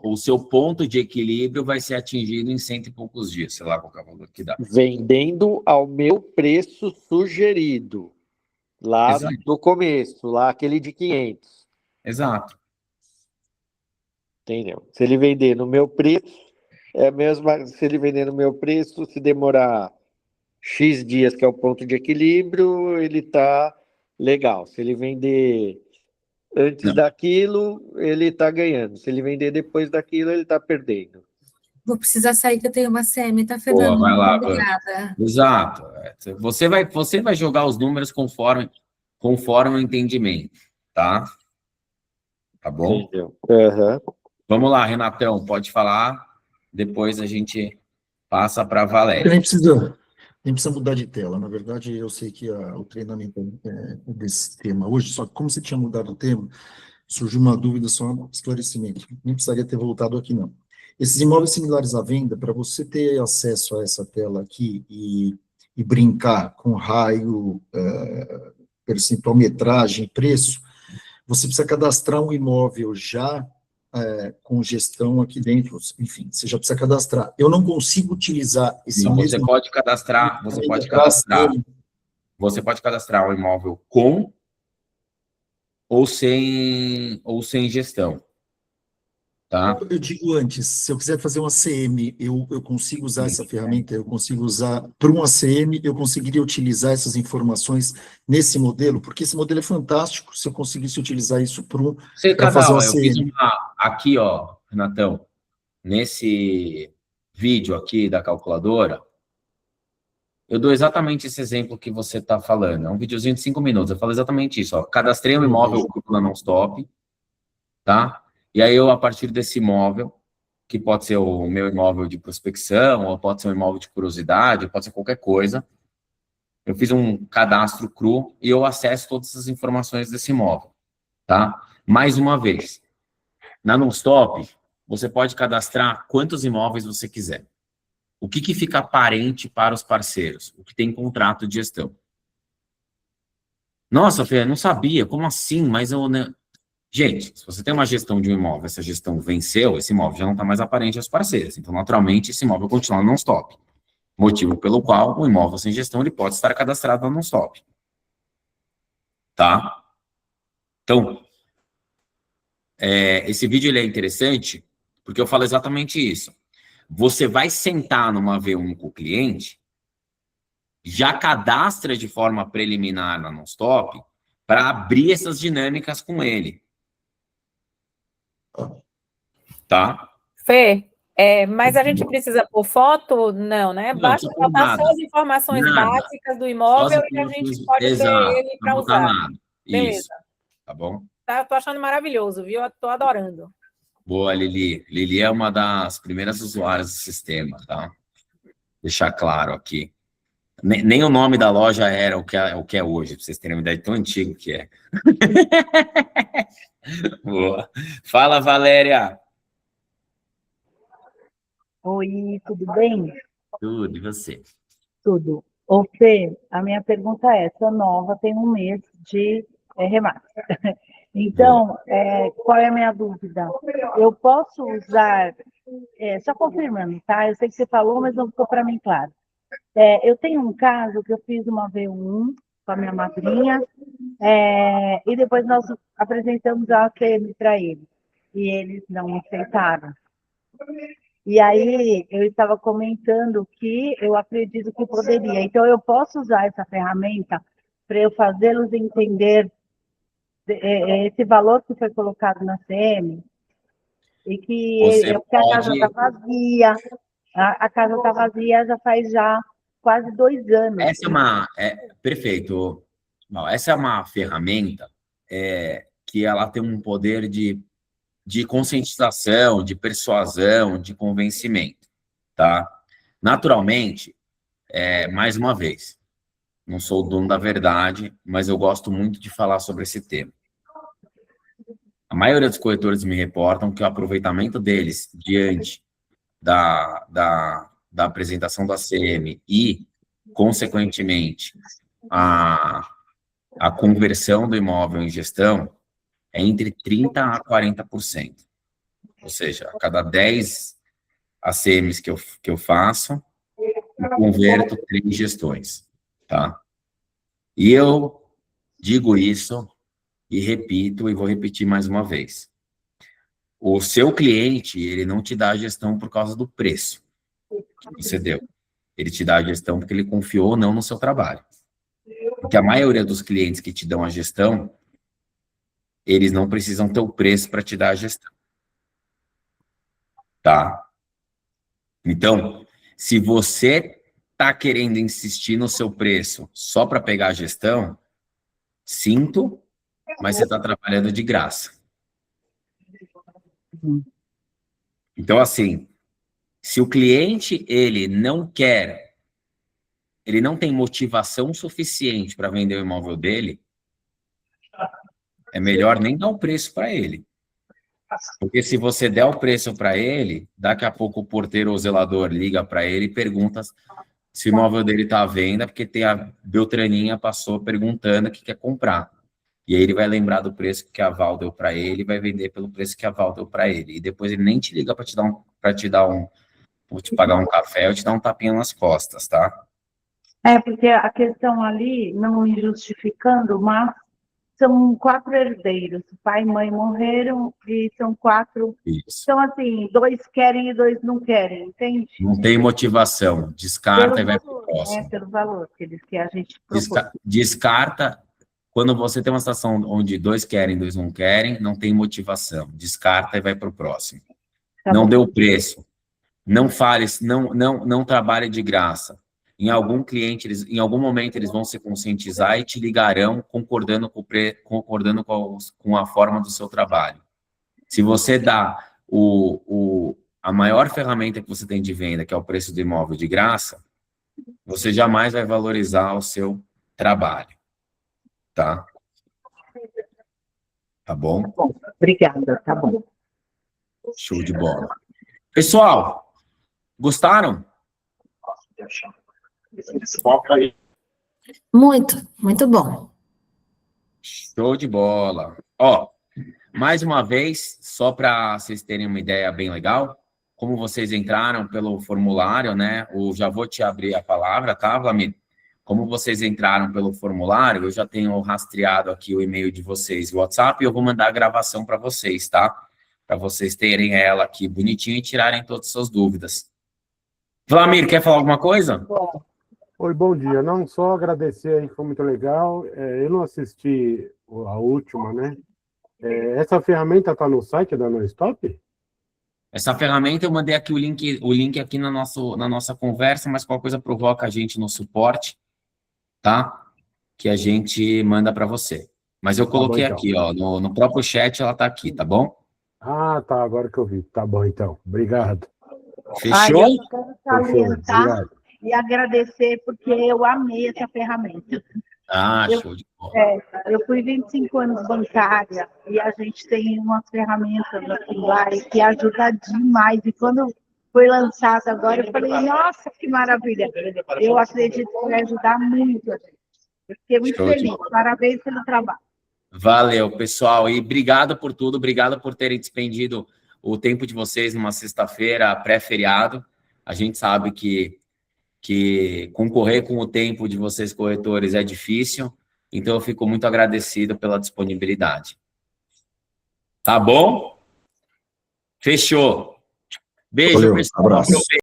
O seu ponto de equilíbrio vai ser atingido em 100 e poucos dias, sei lá qual é o valor que dá. Vendendo ao meu preço sugerido. Lá Exato. no começo, lá aquele de 500. Exato. Entendeu? Se ele vender no meu preço, se ele vender no meu preço, se demorar X dias, que é o ponto de equilíbrio, ele tá legal. Se ele vender antes daquilo, ele tá ganhando. Se ele vender depois daquilo, ele tá perdendo. Vou precisar sair, que eu tenho uma CM, tá, Fernando? Boa, vai lá, obrigada. Exato. Você vai jogar os números conforme o entendimento, tá? Tá bom? Entendeu? Uhum. Vamos lá, Renatão, pode falar. Depois a gente passa para a Valéria. Nem precisa mudar de tela. Na verdade, eu sei que o treinamento desse tema hoje, só que como você tinha mudado o tema, surgiu uma dúvida, só um esclarecimento. Nem precisaria ter voltado aqui, não. Esses imóveis similares à venda, para você ter acesso a essa tela aqui e brincar com raio, percentual, metragem, preço, você precisa cadastrar um imóvel já com gestão aqui dentro, enfim, você já precisa cadastrar. Eu não consigo utilizar esse Não, mesmo... Você pode cadastrar o imóvel com ou sem gestão, tá? Eu digo antes, se eu quiser fazer uma CM, eu consigo usar essa ferramenta, eu consigo usar, para uma CM, eu conseguiria utilizar essas informações nesse modelo, porque esse modelo é fantástico, se eu conseguisse utilizar isso para fazer uma CM. Eu fiz aqui, ó, Renatão, nesse vídeo aqui da calculadora, eu dou exatamente esse exemplo que você está falando, é um videozinho de 5 minutos, eu falo exatamente isso, ó, cadastrei um imóvel na non-stop, tá? E aí eu, a partir desse imóvel, que pode ser o meu imóvel de prospecção, ou pode ser um imóvel de curiosidade, pode ser qualquer coisa, eu fiz um cadastro cru e eu acesso todas as informações desse imóvel, tá? Mais uma vez, na non-stop, você pode cadastrar quantos imóveis você quiser. O que fica aparente para os parceiros? O que tem contrato de gestão. Nossa, Fê, não sabia, como assim? Mas eu... Né? Gente, se você tem uma gestão de um imóvel, essa gestão venceu, esse imóvel já não está mais aparente aos parceiros. Então, naturalmente, esse imóvel continua no non-stop. Motivo pelo qual o imóvel sem gestão ele pode estar cadastrado no non-stop. Tá? Então, esse vídeo ele é interessante porque eu falo exatamente isso. Você vai sentar numa V1 com o cliente, já cadastra de forma preliminar na Nonstop para abrir essas dinâmicas com ele. Tá? Fê, mas a gente precisa por foto? Não, né? Não, Basta precisa por botar nada. só as informações Nada. básicas do imóvel Só e a as gente informações- pode ter Exato, ele para não botar usar. nada. Beleza. Isso, tá bom? Tá, tô achando maravilhoso, viu? Eu tô adorando. Boa, Lili. Lili é uma das primeiras usuárias do sistema, tá? Deixar claro aqui. Nem o nome da loja era o que é hoje, pra vocês terem uma ideia tão antigo que é. Boa. Fala, Valéria. Oi, tudo bem? Tudo, e você? Tudo. Ô, Fê, a minha pergunta é, sou nova, tenho um mês de remate. Então, qual é a minha dúvida? Eu posso usar, só confirmando, tá? Eu sei que você falou, mas não ficou para mim claro. Eu tenho um caso que eu fiz uma V1 com a minha madrinha, e depois nós apresentamos a AQM para eles, e eles não aceitaram. E aí, eu estava comentando que eu acredito que poderia. Então, eu posso usar essa ferramenta para eu fazê-los entender esse valor que foi colocado na CM, e que Você porque a casa pode- está vazia, a casa está vazia já faz quase 2 anos. Essa é uma... perfeito. Não, essa é uma ferramenta que ela tem um poder de conscientização, de persuasão, de convencimento, tá? Naturalmente, mais uma vez, não sou o dono da verdade, mas eu gosto muito de falar sobre esse tema. A maioria dos corretores me reportam que o aproveitamento deles diante da apresentação da CM e, consequentemente, a conversão do imóvel em gestão é entre 30% a 40%. Ou seja, a cada 10 ACMs que eu faço, eu converto 3 gestões, tá? E eu digo isso e repito, e vou repetir mais uma vez. O seu cliente, ele não te dá a gestão por causa do preço que você deu. Ele te dá a gestão porque ele confiou ou não no seu trabalho. Porque a maioria dos clientes que te dão a gestão, eles não precisam ter o preço para te dar a gestão. Tá? Então, se você está querendo insistir no seu preço só para pegar a gestão, sinto, mas você está trabalhando de graça. Então, assim, se o cliente, ele não tem motivação suficiente para vender o imóvel dele, é melhor nem dar o preço para ele. Porque se você der o preço para ele, daqui a pouco o porteiro ou o zelador liga para ele e pergunta se o imóvel dele está à venda, porque tem a Beltraninha passou perguntando o que quer comprar. E aí ele vai lembrar do preço que a Val deu para ele e vai vender pelo preço que a Val deu para ele. E depois ele nem te liga para te pagar um café ou te dar um tapinha nas costas, tá? Porque a questão ali, não me justificando, mas são 4 herdeiros. Pai e mãe morreram e são 4. Isso. Então, assim, 2 querem e 2 não querem, entende? Não tem motivação. Descarta e vai para o próximo. Pelo valor que a gente propôs. Descarta. Quando você tem uma situação onde 2 querem, 2 não querem, não tem motivação. Descarta e vai para o próximo. Tá não bom. deu preço. Não fale, não trabalhe de graça. Em algum momento, eles vão se conscientizar e te ligarão concordando com a forma do seu trabalho. Se você dá a maior ferramenta que você tem de venda, que é o preço do imóvel de graça, você jamais vai valorizar o seu trabalho. Tá? Tá bom? Bom, obrigada, tá bom. Show de bola. Pessoal, gostaram? Muito bom. Show de bola. Ó, mais uma vez, só para vocês terem uma ideia bem legal, como vocês entraram pelo formulário, né? Já vou te abrir a palavra, tá, Vlamir? como vocês entraram pelo formulário, eu já tenho rastreado aqui o e-mail de vocês e o WhatsApp, e eu vou mandar a gravação para vocês, tá? Para vocês terem ela aqui bonitinho e tirarem todas as suas dúvidas. Vlamir, quer falar alguma coisa? Oi, bom dia. Não, só agradecer aí, foi muito legal. Eu não assisti a última, né? Essa ferramenta está no site da NonStop? Essa ferramenta, eu mandei aqui o link aqui na nossa conversa, mas qualquer coisa provoca a gente no suporte, tá? Que a gente manda para você. Mas eu coloquei então. aqui, ó, no próprio chat ela tá aqui, tá bom? Ah, tá, agora que eu vi. Tá bom, então. Obrigado. Fechou? Eu quero salientar e agradecer, porque eu amei essa ferramenta. Show de bola. Eu fui 25 anos bancária e a gente tem umas ferramentas aqui lá que ajuda demais. E quando foi lançada agora, eu falei, nossa, que maravilha. Eu acredito que vai ajudar muito a gente. Eu fiquei muito feliz. Parabéns pelo trabalho. Valeu, pessoal. E obrigado por tudo. Obrigado por terem despendido o tempo de vocês numa sexta-feira pré-feriado. A gente sabe que concorrer com o tempo de vocês, corretores, é difícil. Então, eu fico muito agradecido pela disponibilidade. Tá bom? Fechou. Beijo, Valeu, pessoal. abraço.